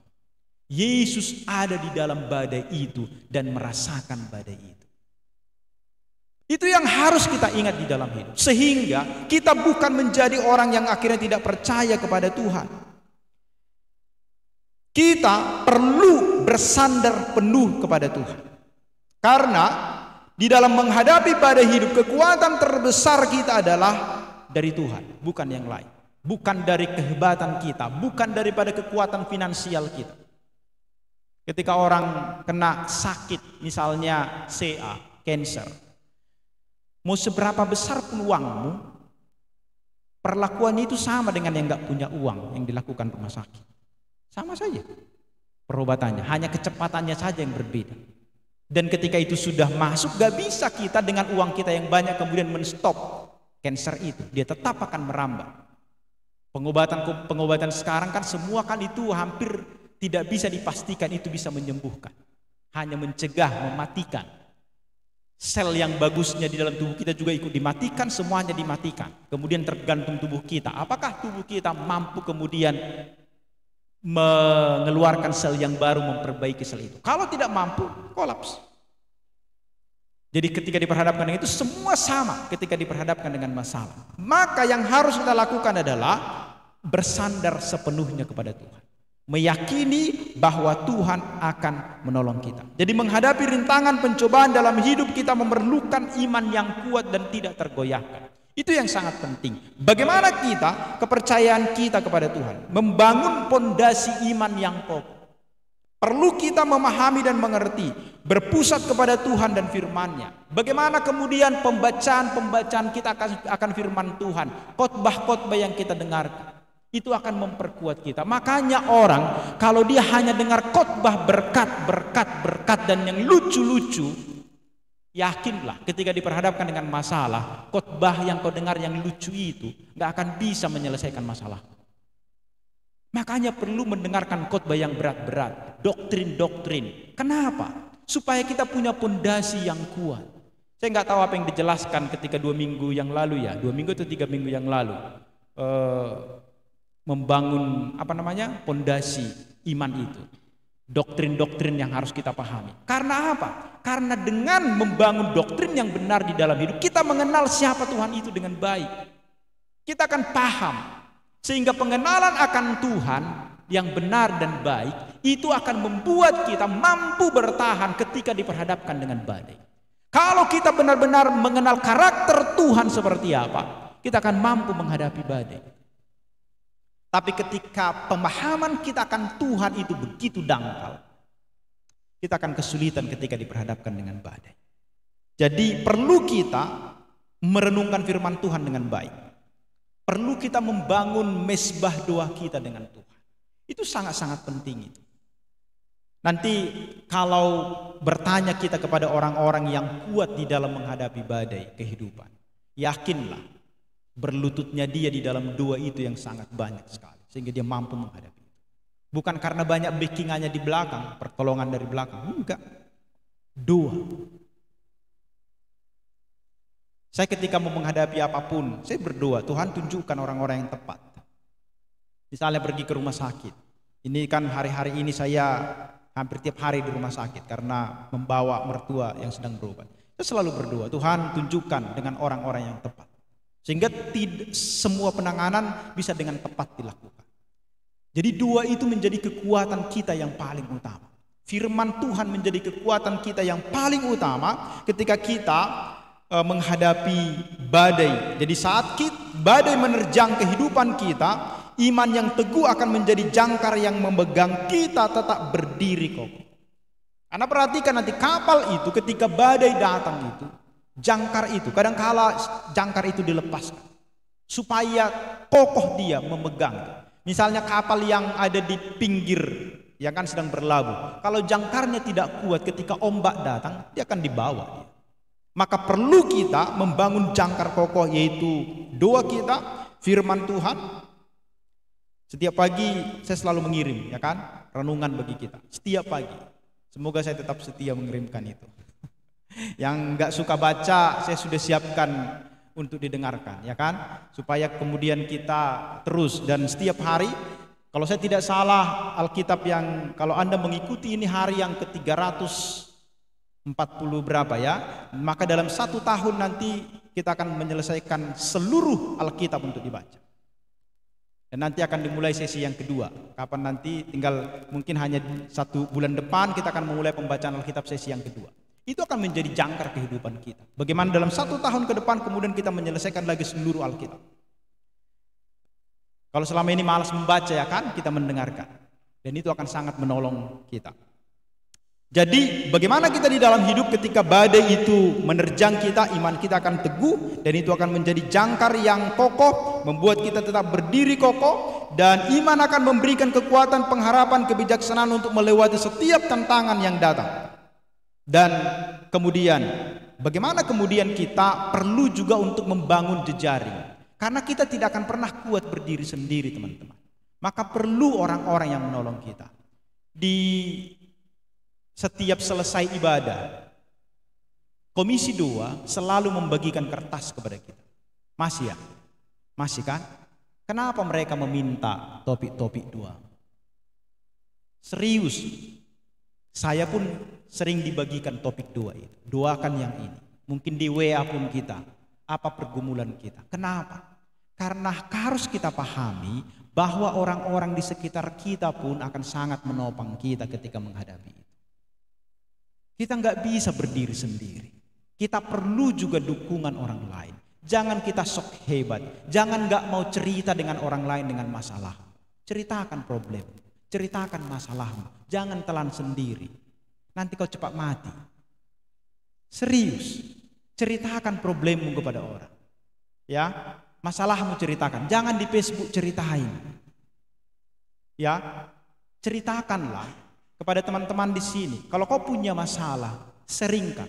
Yesus ada di dalam badai itu dan merasakan badai itu. Itu yang harus kita ingat di dalam hidup. Sehingga kita bukan menjadi orang yang akhirnya tidak percaya kepada Tuhan. Kita perlu bersandar penuh kepada Tuhan. Karena Di dalam menghadapi badai hidup, kekuatan terbesar kita adalah dari Tuhan, bukan yang lain. Bukan dari kehebatan kita, bukan daripada kekuatan finansial kita. Ketika orang kena sakit, misalnya CA, cancer, mau seberapa besar pun uangmu, perlakuannya itu sama dengan yang nggak punya uang yang dilakukan rumah sakit. Sama saja perobatannya, hanya kecepatannya saja yang berbeda. Dan ketika itu sudah masuk, gak bisa kita dengan uang kita yang banyak kemudian menstop cancer itu. Dia tetap akan merambah. Pengobatan sekarang kan semua kan itu hampir tidak bisa dipastikan itu bisa menyembuhkan. Hanya mencegah, mematikan. Sel yang bagusnya di dalam tubuh kita juga ikut dimatikan, semuanya dimatikan. Kemudian tergantung tubuh kita. Apakah tubuh kita mampu kemudian mengeluarkan sel yang baru, memperbaiki sel itu? Kalau tidak mampu, kolaps. Jadi ketika diperhadapkan dengan itu, semua sama ketika diperhadapkan dengan masalah. Maka yang harus kita lakukan adalah bersandar sepenuhnya kepada Tuhan, meyakini bahwa Tuhan akan menolong kita. Jadi menghadapi rintangan pencobaan dalam hidup kita memerlukan iman yang kuat dan tidak tergoyahkan. Itu yang sangat penting. Bagaimana kita, kepercayaan kita kepada Tuhan, membangun pondasi iman yang kokoh. Perlu kita memahami dan mengerti, berpusat kepada Tuhan dan firman-Nya. Bagaimana kemudian pembacaan kita akan firman Tuhan, khotbah-khotbah yang kita dengarkan, itu akan memperkuat kita. Makanya orang kalau dia hanya dengar khotbah berkat dan yang lucu-lucu, yakinlah ketika diperhadapkan dengan masalah, khotbah yang kau dengar yang lucu itu gak akan bisa menyelesaikan masalah. Makanya perlu mendengarkan khotbah yang berat-berat, doktrin-doktrin. Kenapa? Supaya kita punya pondasi yang kuat. Saya nggak tahu apa yang dijelaskan ketika 2 minggu yang lalu ya, 2 minggu atau 3 minggu yang lalu, membangun pondasi iman itu. Doktrin-doktrin yang harus kita pahami. Karena apa? Karena dengan membangun doktrin yang benar di dalam hidup, kita mengenal siapa Tuhan itu dengan baik. Kita akan paham. Sehingga pengenalan akan Tuhan yang benar dan baik, itu akan membuat kita mampu bertahan ketika diperhadapkan dengan badai. Kalau kita benar-benar mengenal karakter Tuhan seperti apa, kita akan mampu menghadapi badai. Tapi ketika pemahaman kita akan Tuhan itu begitu dangkal, kita akan kesulitan ketika diperhadapkan dengan badai. Jadi perlu kita merenungkan firman Tuhan dengan baik. Perlu kita membangun mesbah doa kita dengan Tuhan. Itu sangat-sangat penting itu. Nanti kalau bertanya kita kepada orang-orang yang kuat di dalam menghadapi badai kehidupan, yakinlah berlututnya dia di dalam doa itu yang sangat banyak sekali, sehingga dia mampu menghadapi itu. Bukan karena banyak backingannya di belakang, pertolongan dari belakang, enggak. Doa. Saya ketika mau menghadapi apapun, saya berdoa, Tuhan tunjukkan orang-orang yang tepat. Misalnya pergi ke rumah sakit. Ini kan hari-hari ini saya hampir tiap hari di rumah sakit karena membawa mertua yang sedang berobat. Saya selalu berdoa, Tuhan tunjukkan dengan orang-orang yang tepat. Sehingga semua penanganan bisa dengan tepat dilakukan. Jadi doa itu menjadi kekuatan kita yang paling utama. Firman Tuhan menjadi kekuatan kita yang paling utama ketika kita menghadapi badai. Jadi saat badai menerjang kehidupan kita, iman yang teguh akan menjadi jangkar yang memegang kita tetap berdiri kokoh. Karena perhatikan nanti kapal itu ketika badai datang itu, jangkar itu, kadangkala jangkar itu dilepaskan supaya kokoh dia memegang. Misalnya kapal yang ada di pinggir, yang kan sedang berlabuh, kalau jangkarnya tidak kuat ketika ombak datang, dia akan dibawa dia. Maka perlu kita membangun jangkar kokoh, yaitu doa kita, firman Tuhan. Setiap pagi saya selalu mengirim, ya kan, renungan bagi kita. Setiap pagi. Semoga saya tetap setia mengirimkan itu. Yang nggak suka baca, saya sudah siapkan untuk didengarkan, ya kan, supaya kemudian kita terus dan setiap hari. Kalau saya tidak salah, Alkitab yang kalau Anda mengikuti ini hari yang ke-340 berapa ya, maka dalam 1 tahun nanti kita akan menyelesaikan seluruh Alkitab untuk dibaca. Dan nanti akan dimulai sesi yang kedua. Kapan nanti, tinggal mungkin hanya 1 bulan depan kita akan memulai pembacaan Alkitab sesi yang kedua. Itu akan menjadi jangkar kehidupan kita. Bagaimana dalam 1 tahun ke depan kemudian kita menyelesaikan lagi seluruh Alkitab. Kalau selama ini malas membaca, ya kan, kita mendengarkan. Dan itu akan sangat menolong kita. Jadi bagaimana kita di dalam hidup ketika badai itu menerjang kita, iman kita akan teguh dan itu akan menjadi jangkar yang kokoh, membuat kita tetap berdiri kokoh, dan iman akan memberikan kekuatan, pengharapan, kebijaksanaan untuk melewati setiap tantangan yang datang. Dan kemudian bagaimana kemudian kita perlu juga untuk membangun jejaring, karena kita tidak akan pernah kuat berdiri sendiri, teman-teman. Maka perlu orang-orang yang menolong kita. Di setiap selesai ibadah, Komisi 2 selalu membagikan kertas kepada kita. Masih ya? Masih kan? Kenapa mereka meminta topik-topik 2? Serius. Saya pun sering dibagikan topik 2 itu. Doakan yang ini. Mungkin di WA pun kita. Apa pergumulan kita? Kenapa? Karena harus kita pahami bahwa orang-orang di sekitar kita pun akan sangat menopang kita ketika menghadapi itu. Kita nggak bisa berdiri sendiri. Kita perlu juga dukungan orang lain. Jangan kita sok hebat. Jangan nggak mau cerita dengan orang lain dengan masalah. Ceritakan problem. Ceritakan masalahmu. Jangan telan sendiri. Nanti kau cepat mati. Serius. Ceritakan problemmu kepada orang. Ya, masalahmu ceritakan. Jangan di Facebook ceritain. Ya, ceritakanlah kepada teman-teman di sini. Kalau kau punya masalah, seringkan.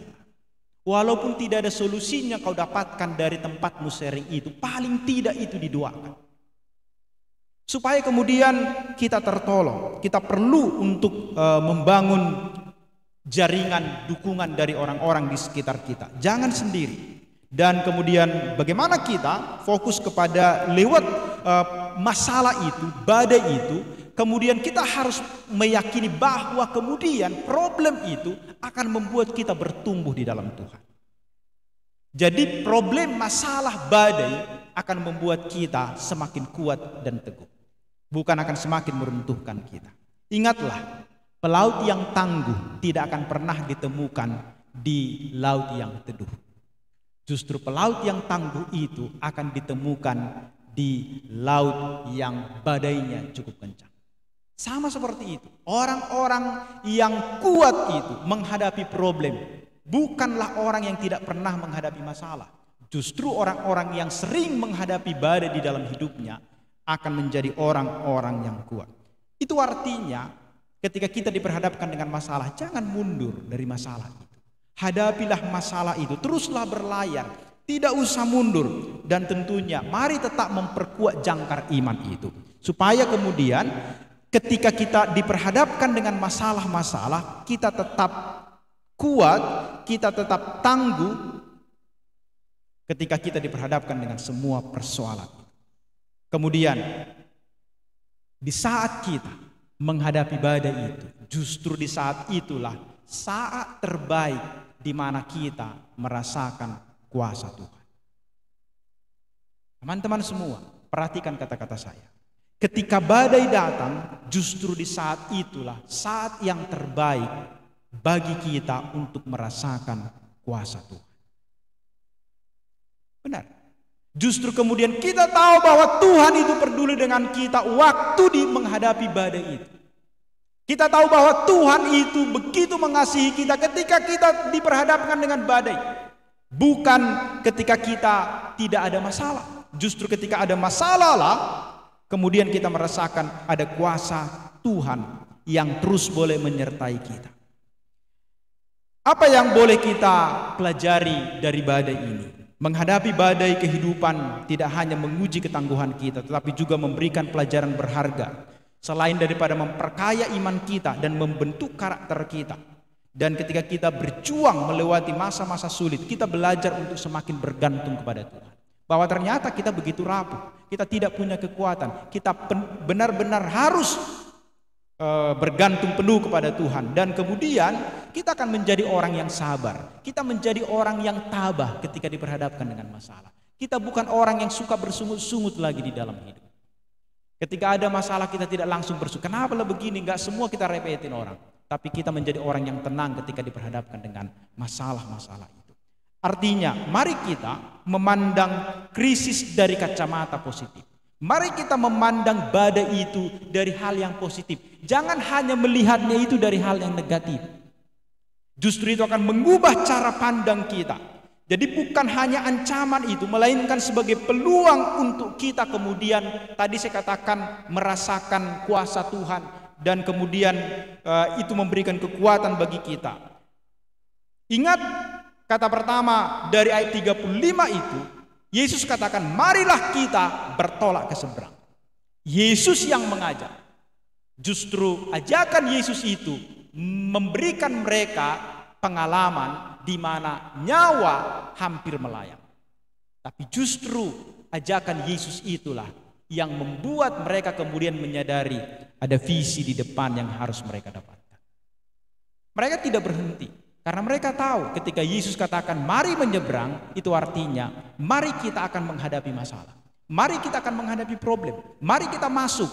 Walaupun tidak ada solusinya kau dapatkan dari tempatmu sharing itu, paling tidak itu didoakan. Supaya kemudian kita tertolong. Kita perlu untuk membangun jaringan dukungan dari orang-orang di sekitar kita. Jangan sendiri. Dan kemudian bagaimana kita fokus kepada lewat masalah itu, badai itu, kemudian kita harus meyakini bahwa kemudian problem itu akan membuat kita bertumbuh di dalam Tuhan. Jadi problem, masalah, badai akan membuat kita semakin kuat dan teguh. Bukan akan semakin meruntuhkan kita. Ingatlah, pelaut yang tangguh tidak akan pernah ditemukan di laut yang teduh. Justru pelaut yang tangguh itu akan ditemukan di laut yang badainya cukup kencang. Sama seperti itu, orang-orang yang kuat itu menghadapi problem bukanlah orang yang tidak pernah menghadapi masalah. Justru orang-orang yang sering menghadapi badai di dalam hidupnya akan menjadi orang-orang yang kuat. Itu artinya ketika kita diperhadapkan dengan masalah, jangan mundur dari masalah itu. Hadapilah masalah itu, teruslah berlayar, tidak usah mundur. Dan tentunya mari tetap memperkuat jangkar iman itu, supaya kemudian ketika kita diperhadapkan dengan masalah-masalah, kita tetap kuat, kita tetap tangguh ketika kita diperhadapkan dengan semua persoalan. Kemudian di saat kita menghadapi badai itu, justru di saat itulah saat terbaik di mana kita merasakan kuasa Tuhan. Teman-teman semua, perhatikan kata-kata saya. Ketika badai datang, justru di saat itulah saat yang terbaik bagi kita untuk merasakan kuasa Tuhan. Benar. Justru kemudian kita tahu bahwa Tuhan itu peduli dengan kita waktu menghadapi badai itu. Kita tahu bahwa Tuhan itu begitu mengasihi kita ketika kita diperhadapkan dengan badai. Bukan ketika kita tidak ada masalah. Justru ketika ada masalah lah, kemudian kita merasakan ada kuasa Tuhan yang terus boleh menyertai kita. Apa yang boleh kita pelajari dari badai ini? Menghadapi badai kehidupan tidak hanya menguji ketangguhan kita, tetapi juga memberikan pelajaran berharga. Selain daripada memperkaya iman kita dan membentuk karakter kita. Dan ketika kita berjuang melewati masa-masa sulit, kita belajar untuk semakin bergantung kepada Tuhan. Bahwa ternyata kita begitu rapuh, kita tidak punya kekuatan, kita benar-benar harus bergantung penuh kepada Tuhan. Dan kemudian kita akan menjadi orang yang sabar, kita menjadi orang yang tabah ketika diperhadapkan dengan masalah. Kita bukan orang yang suka bersungut-sungut lagi di dalam hidup. Ketika ada masalah kita tidak langsung bersungut, kenapa lah begini, gak semua kita repetin orang. tapi kita menjadi orang yang tenang ketika diperhadapkan dengan masalah-masalah itu. Artinya, mari kita memandang krisis dari kacamata positif. Mari kita memandang badai itu dari hal yang positif. Jangan hanya melihatnya itu dari hal yang negatif. Justru itu akan mengubah cara pandang kita. Jadi bukan hanya ancaman itu, melainkan sebagai peluang untuk kita kemudian, tadi saya katakan, merasakan kuasa Tuhan. Dan kemudian itu memberikan kekuatan bagi kita. Ingat kata pertama dari ayat 35 itu, Yesus katakan, marilah kita bertolak ke seberang. Yesus yang mengajak. Justru ajakan Yesus itu memberikan mereka pengalaman di mana nyawa hampir melayang. Tapi justru ajakan Yesus itulah yang membuat mereka kemudian menyadari ada visi di depan yang harus mereka dapatkan. Mereka tidak berhenti. Karena mereka tahu ketika Yesus katakan mari menyeberang, itu artinya mari kita akan menghadapi masalah. Mari kita akan menghadapi problem. Mari kita masuk.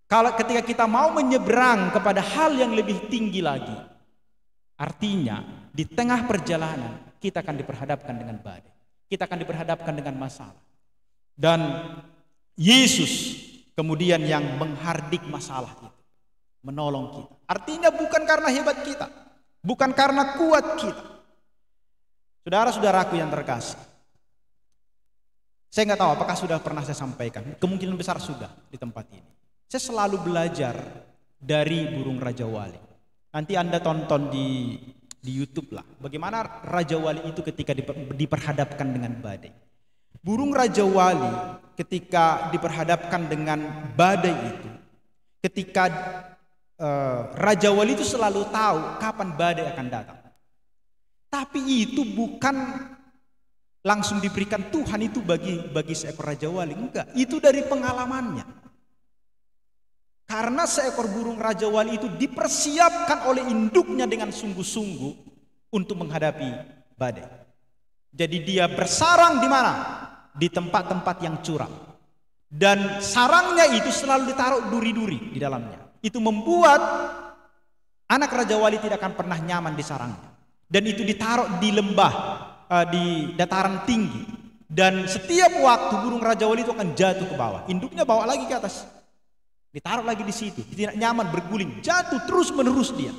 Kalau ketika kita mau menyeberang kepada hal yang lebih tinggi lagi, artinya di tengah perjalanan kita akan diperhadapkan dengan badai. Kita akan diperhadapkan dengan masalah. Dan Yesus kemudian yang menghardik masalah itu, menolong kita. Artinya bukan karena hebat kita. Bukan karena kuat kita. Saudara-saudaraku yang terkasih, saya nggak tahu apakah sudah pernah saya sampaikan. Kemungkinan besar sudah di tempat ini. Saya selalu belajar dari burung Raja Wali. Nanti Anda tonton di YouTube lah. Bagaimana Raja Wali itu ketika diperhadapkan dengan badai. Burung Raja Wali ketika diperhadapkan dengan badai itu, ketika Raja Wali itu selalu tahu kapan badai akan datang. Tapi itu bukan langsung diberikan Tuhan itu bagi seekor Raja Wali. Enggak, itu dari pengalamannya. Karena seekor burung Raja Wali itu dipersiapkan oleh induknya dengan sungguh-sungguh untuk menghadapi badai. Jadi dia bersarang di mana? Di tempat-tempat yang curam. Dan sarangnya itu selalu ditaruh duri-duri di dalamnya. Itu membuat anak Raja Wali tidak akan pernah nyaman di sarangnya. Dan itu ditaruh di lembah, di dataran tinggi. Dan setiap waktu burung Raja Wali itu akan jatuh ke bawah. Induknya bawa lagi ke atas. Ditaruh lagi di situ. Tidak nyaman, berguling. Jatuh terus menerus dia.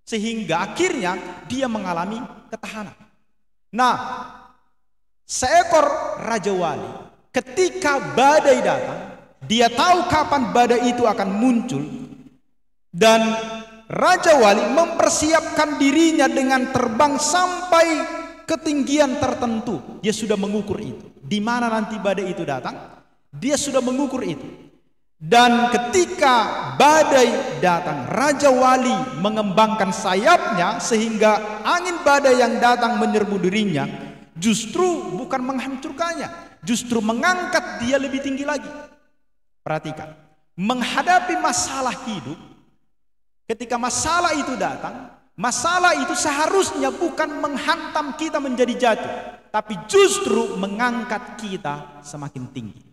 Sehingga akhirnya dia mengalami ketahanan. Nah, seekor Raja Wali ketika badai datang, dia tahu kapan badai itu akan muncul. Dan Raja Wali mempersiapkan dirinya dengan terbang sampai ketinggian tertentu. Dia sudah mengukur itu. Di mana nanti badai itu datang, dia sudah mengukur itu. Dan ketika badai datang, Raja Wali mengembangkan sayapnya sehingga angin badai yang datang menyerbu dirinya justru bukan menghancurkannya, justru mengangkat dia lebih tinggi lagi. Perhatikan, menghadapi masalah hidup, ketika masalah itu datang, masalah itu seharusnya bukan menghantam kita menjadi jatuh, tapi justru mengangkat kita semakin tinggi.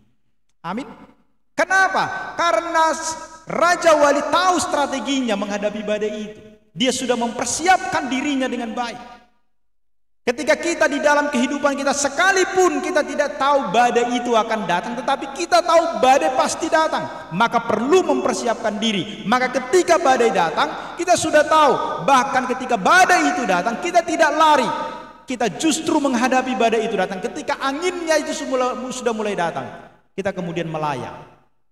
Amin. Kenapa? Karena Raja Wali tahu strateginya menghadapi badai itu. Dia sudah mempersiapkan dirinya dengan baik. Ketika kita di dalam kehidupan kita, sekalipun kita tidak tahu badai itu akan datang, tetapi kita tahu badai pasti datang, maka perlu mempersiapkan diri. Maka ketika badai datang, kita sudah tahu. Bahkan ketika badai itu datang, kita tidak lari, kita justru menghadapi badai itu datang. Ketika anginnya itu sudah mulai datang, kita kemudian melayang,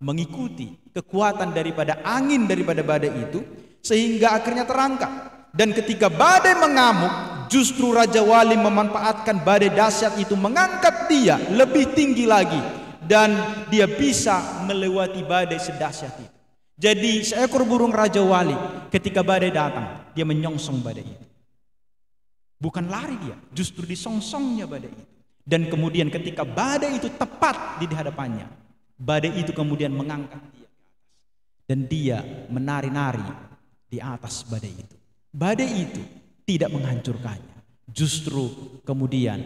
mengikuti kekuatan daripada angin, daripada badai itu, sehingga akhirnya terangkat. Dan ketika badai mengamuk, justru Raja Wali memanfaatkan badai dahsyat itu, mengangkat dia lebih tinggi lagi, dan dia bisa melewati badai sedahsyat itu. Jadi seekor burung Raja Wali ketika badai datang, dia menyongsong badai itu. Bukan lari dia, justru disongsongnya badai itu. Dan kemudian ketika badai itu tepat di hadapannya, badai itu kemudian mengangkat dia ke atas. Dan dia menari-nari di atas badai itu. Badai itu tidak menghancurkannya, justru kemudian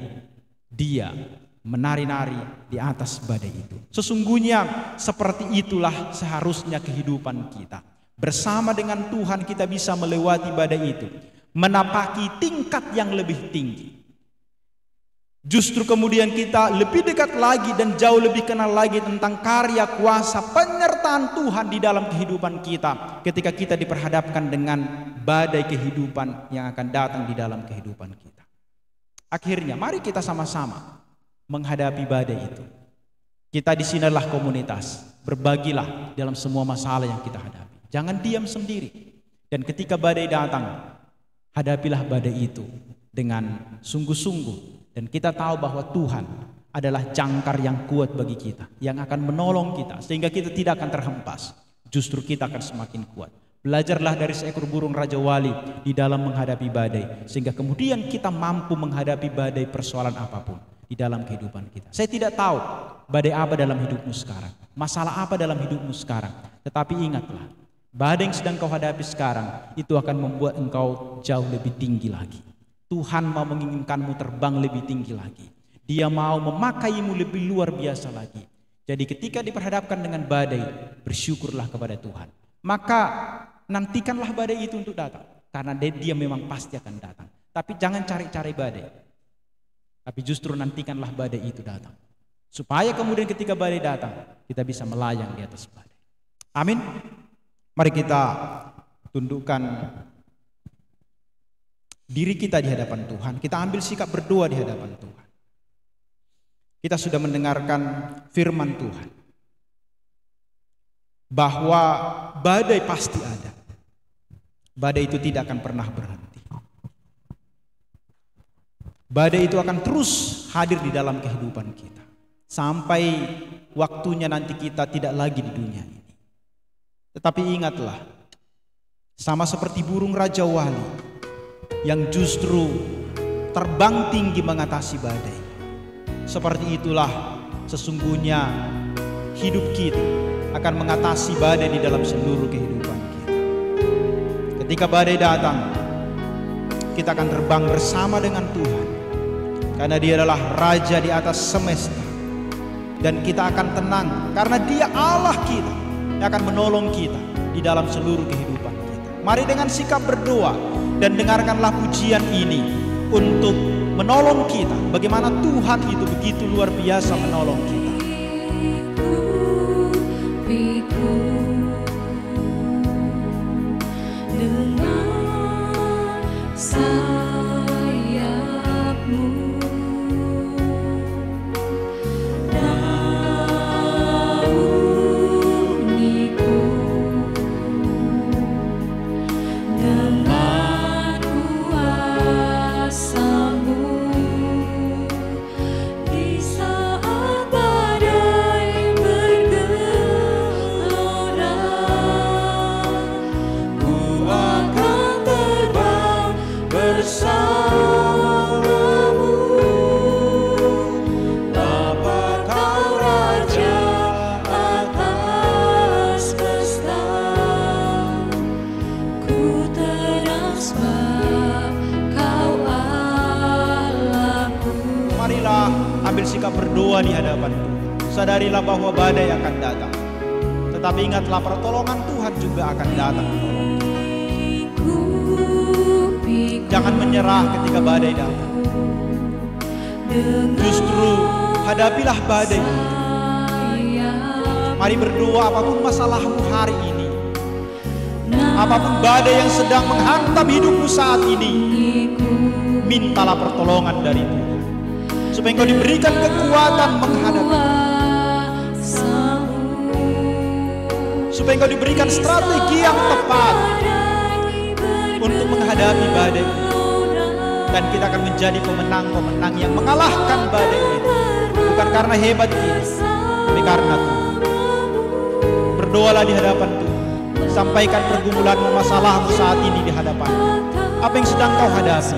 dia menari-nari di atas badai itu. Sesungguhnya seperti itulah seharusnya kehidupan kita. Bersama dengan Tuhan kita bisa melewati badai itu, menapaki tingkat yang lebih tinggi. Justru kemudian kita lebih dekat lagi dan jauh lebih kenal lagi tentang karya, kuasa, penyertaan Tuhan di dalam kehidupan kita ketika kita diperhadapkan dengan badai kehidupan yang akan datang di dalam kehidupan kita. Akhirnya mari kita sama-sama menghadapi badai itu. Kita di sini adalah komunitas, berbagilah dalam semua masalah yang kita hadapi. Jangan diam sendiri. Dan ketika badai datang, hadapilah badai itu dengan sungguh-sungguh. Dan kita tahu bahwa Tuhan adalah jangkar yang kuat bagi kita, yang akan menolong kita sehingga kita tidak akan terhempas. Justru kita akan semakin kuat. Belajarlah dari seekor burung Raja Wali di dalam menghadapi badai, sehingga kemudian kita mampu menghadapi badai persoalan apapun di dalam kehidupan kita. Saya tidak tahu badai apa dalam hidupmu sekarang, masalah apa dalam hidupmu sekarang, tetapi ingatlah, badai yang sedang kau hadapi sekarang itu akan membuat engkau jauh lebih tinggi lagi. Tuhan mau menginginkanmu terbang lebih tinggi lagi. Dia mau memakaimu lebih luar biasa lagi. Jadi ketika diperhadapkan dengan badai, bersyukurlah kepada Tuhan. Maka nantikanlah badai itu untuk datang. Karena dia memang pasti akan datang. Tapi jangan cari-cari badai. Tapi justru nantikanlah badai itu datang. Supaya kemudian ketika badai datang, kita bisa melayang di atas badai. Amin. Mari kita tundukkan diri kita di hadapan Tuhan. Kita ambil sikap berdoa di hadapan Tuhan. Kita sudah mendengarkan firman Tuhan bahwa badai pasti ada. Badai itu tidak akan pernah berhenti. Badai itu akan terus hadir di dalam kehidupan kita sampai waktunya nanti kita tidak lagi di dunia ini. Tetapi ingatlah, sama seperti burung Raja Wali yang justru terbang tinggi mengatasi badai. Seperti itulah sesungguhnya hidup kita akan mengatasi badai di dalam seluruh kehidupan kita. Ketika badai datang, kita akan terbang bersama dengan Tuhan, karena Dia adalah Raja di atas semesta. Dan kita akan tenang karena Dia Allah kita yang akan menolong kita di dalam seluruh kehidupan kita. Mari dengan sikap berdoa dan dengarkanlah pujian ini untuk menolong kita. Bagaimana Tuhan itu begitu luar biasa menolong kita. Ambil sikap berdoa di hadapan Tuhan. Sadarilah bahwa badai akan datang, tetapi ingatlah pertolongan Tuhan juga akan datang menolong kita. Jangan menyerah ketika badai datang. Justru hadapilah badai. Mari berdoa apapun masalahmu hari ini, apapun badai yang sedang menghantam hidupmu saat ini, mintalah pertolongan dari Tuhan, supaya engkau diberikan kekuatan menghadapi, supaya engkau diberikan strategi yang tepat untuk menghadapi badai, dan kita akan menjadi pemenang-pemenang yang mengalahkan badai itu, bukan karena hebat kita, tapi karena Tuhan. Berdoalah di hadapan Tuhan, sampaikan pergumulanmu, masalahmu saat ini di hadapan. Apa yang sedang kau hadapi,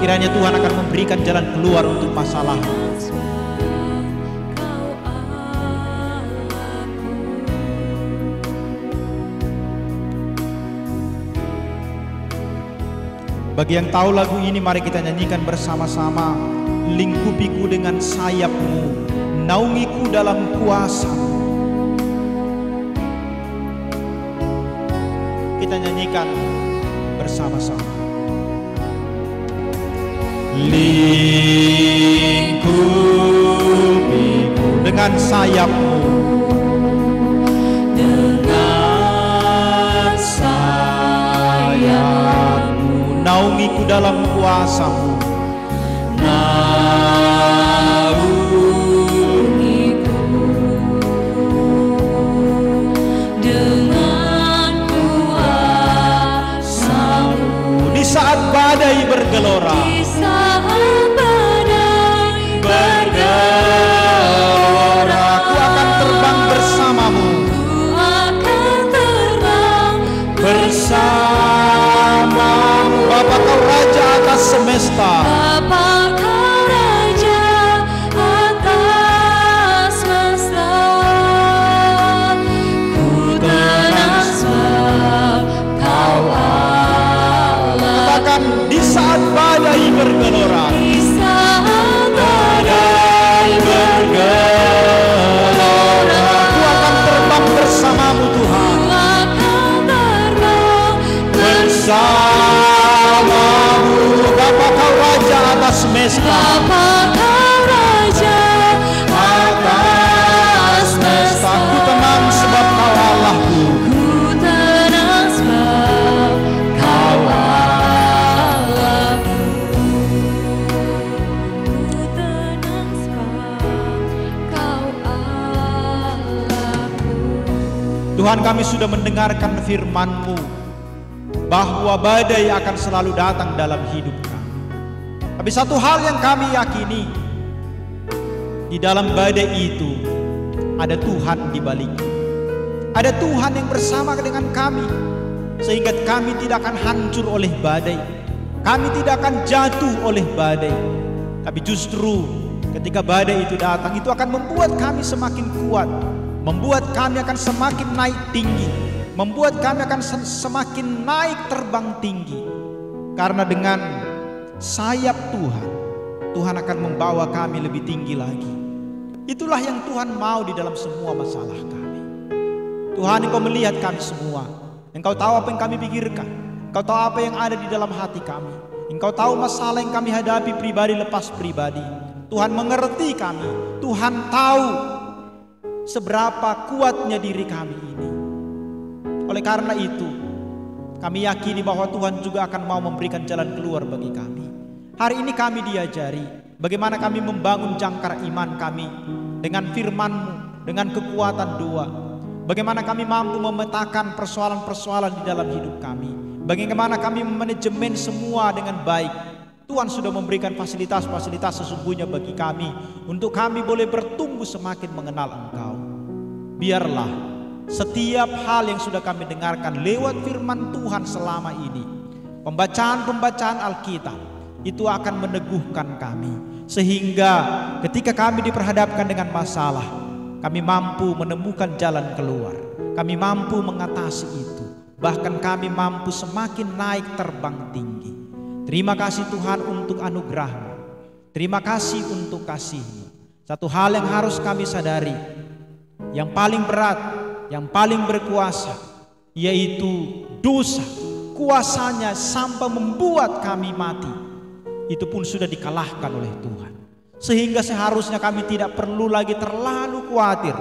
kiranya Tuhan akan memberikan jalan keluar untuk masalahmu. Bagi yang tahu lagu ini, mari kita nyanyikan bersama-sama. Lingkupiku dengan sayapmu, naungiku dalam kuasa. Kita nyanyikan bersama-sama. Lingkupiku dengan sayapmu, dengan sayapmu, naungiku dalam kuasamu, naungiku dengan kuasamu. Di saat badai bergelora, di saat badai bergelora, ku akan terbang bersamamu, ku akan terbang bersamamu. Bapa, Kau Raja atas semesta, Bapa, Kau Raja atas semesta. Ku tenang sebab Kau Allah. Katakan, di saat badai bergelora, di saat badai bergelora, ku akan terbang bersamamu Tuhan, ku akan terbang bersamamu. Bapa, Kau Raja atas semesta, Bapa, Kau Raja atas semesta. Ku tenang sebab Kau Allahku, ku tenang sebab Kau Allahku, ku tenang sebab Kau Allahku. Tuhan, kami sudah mendengarkan firman-Mu bahwa badai akan selalu datang dalam hidup kami. Tapi satu hal yang kami yakini, di dalam badai itu ada Tuhan di baliknya. Ada Tuhan yang bersama dengan kami, sehingga kami tidak akan hancur oleh badai. Kami tidak akan jatuh oleh badai. Tapi justru ketika badai itu datang, itu akan membuat kami semakin kuat, membuat kami akan semakin naik tinggi, membuat kami akan semakin naik terbang tinggi. Karena dengan sayap Tuhan, Tuhan akan membawa kami lebih tinggi lagi. Itulah yang Tuhan mau di dalam semua masalah kami. Tuhan, Engkau melihat kami semua, Engkau tahu apa yang kami pikirkan, Engkau tahu apa yang ada di dalam hati kami, Engkau tahu masalah yang kami hadapi pribadi lepas pribadi. Tuhan mengerti kami, Tuhan tahu seberapa kuatnya diri kami ini. Oleh karena itu, kami yakini bahwa Tuhan juga akan mau memberikan jalan keluar bagi kami. Hari ini kami diajari bagaimana kami membangun jangkar iman kami dengan firman-Mu, dengan kekuatan doa. Bagaimana kami mampu memetakan persoalan-persoalan di dalam hidup kami. Bagaimana kami memanajemen semua dengan baik. Tuhan sudah memberikan fasilitas-fasilitas sesungguhnya bagi kami, untuk kami boleh bertumbuh semakin mengenal Engkau. Biarlah setiap hal yang sudah kami dengarkan lewat firman Tuhan selama ini, pembacaan-pembacaan Alkitab, itu akan meneguhkan kami, sehingga ketika kami diperhadapkan dengan masalah, kami mampu menemukan jalan keluar, kami mampu mengatasi itu, bahkan kami mampu semakin naik terbang tinggi. Terima kasih Tuhan untuk anugerah-Mu, terima kasih untuk kasih-Mu. Satu hal yang harus kami sadari, yang paling berat, yang paling berkuasa, yaitu dosa. Kuasanya sampai membuat kami mati, itu pun sudah dikalahkan oleh Tuhan. Sehingga seharusnya kami tidak perlu lagi terlalu khawatir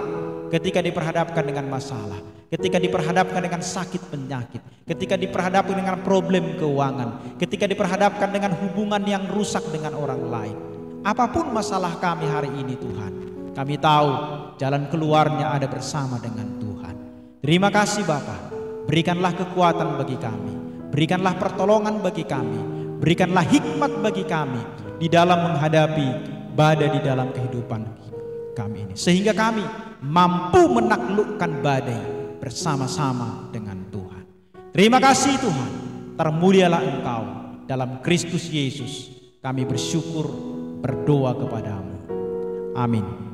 ketika diperhadapkan dengan masalah, ketika diperhadapkan dengan sakit penyakit, ketika diperhadapkan dengan problem keuangan, ketika diperhadapkan dengan hubungan yang rusak dengan orang lain. Apapun masalah kami hari ini Tuhan, kami tahu jalan keluarnya ada bersama dengan Tuhan. Terima kasih Bapa, berikanlah kekuatan bagi kami, berikanlah pertolongan bagi kami, berikanlah hikmat bagi kami di dalam menghadapi badai di dalam kehidupan kami ini, sehingga kami mampu menaklukkan badai bersama-sama dengan Tuhan. Terima kasih Tuhan, termulialah Engkau dalam Kristus Yesus. Kami bersyukur, berdoa kepadamu. Amin.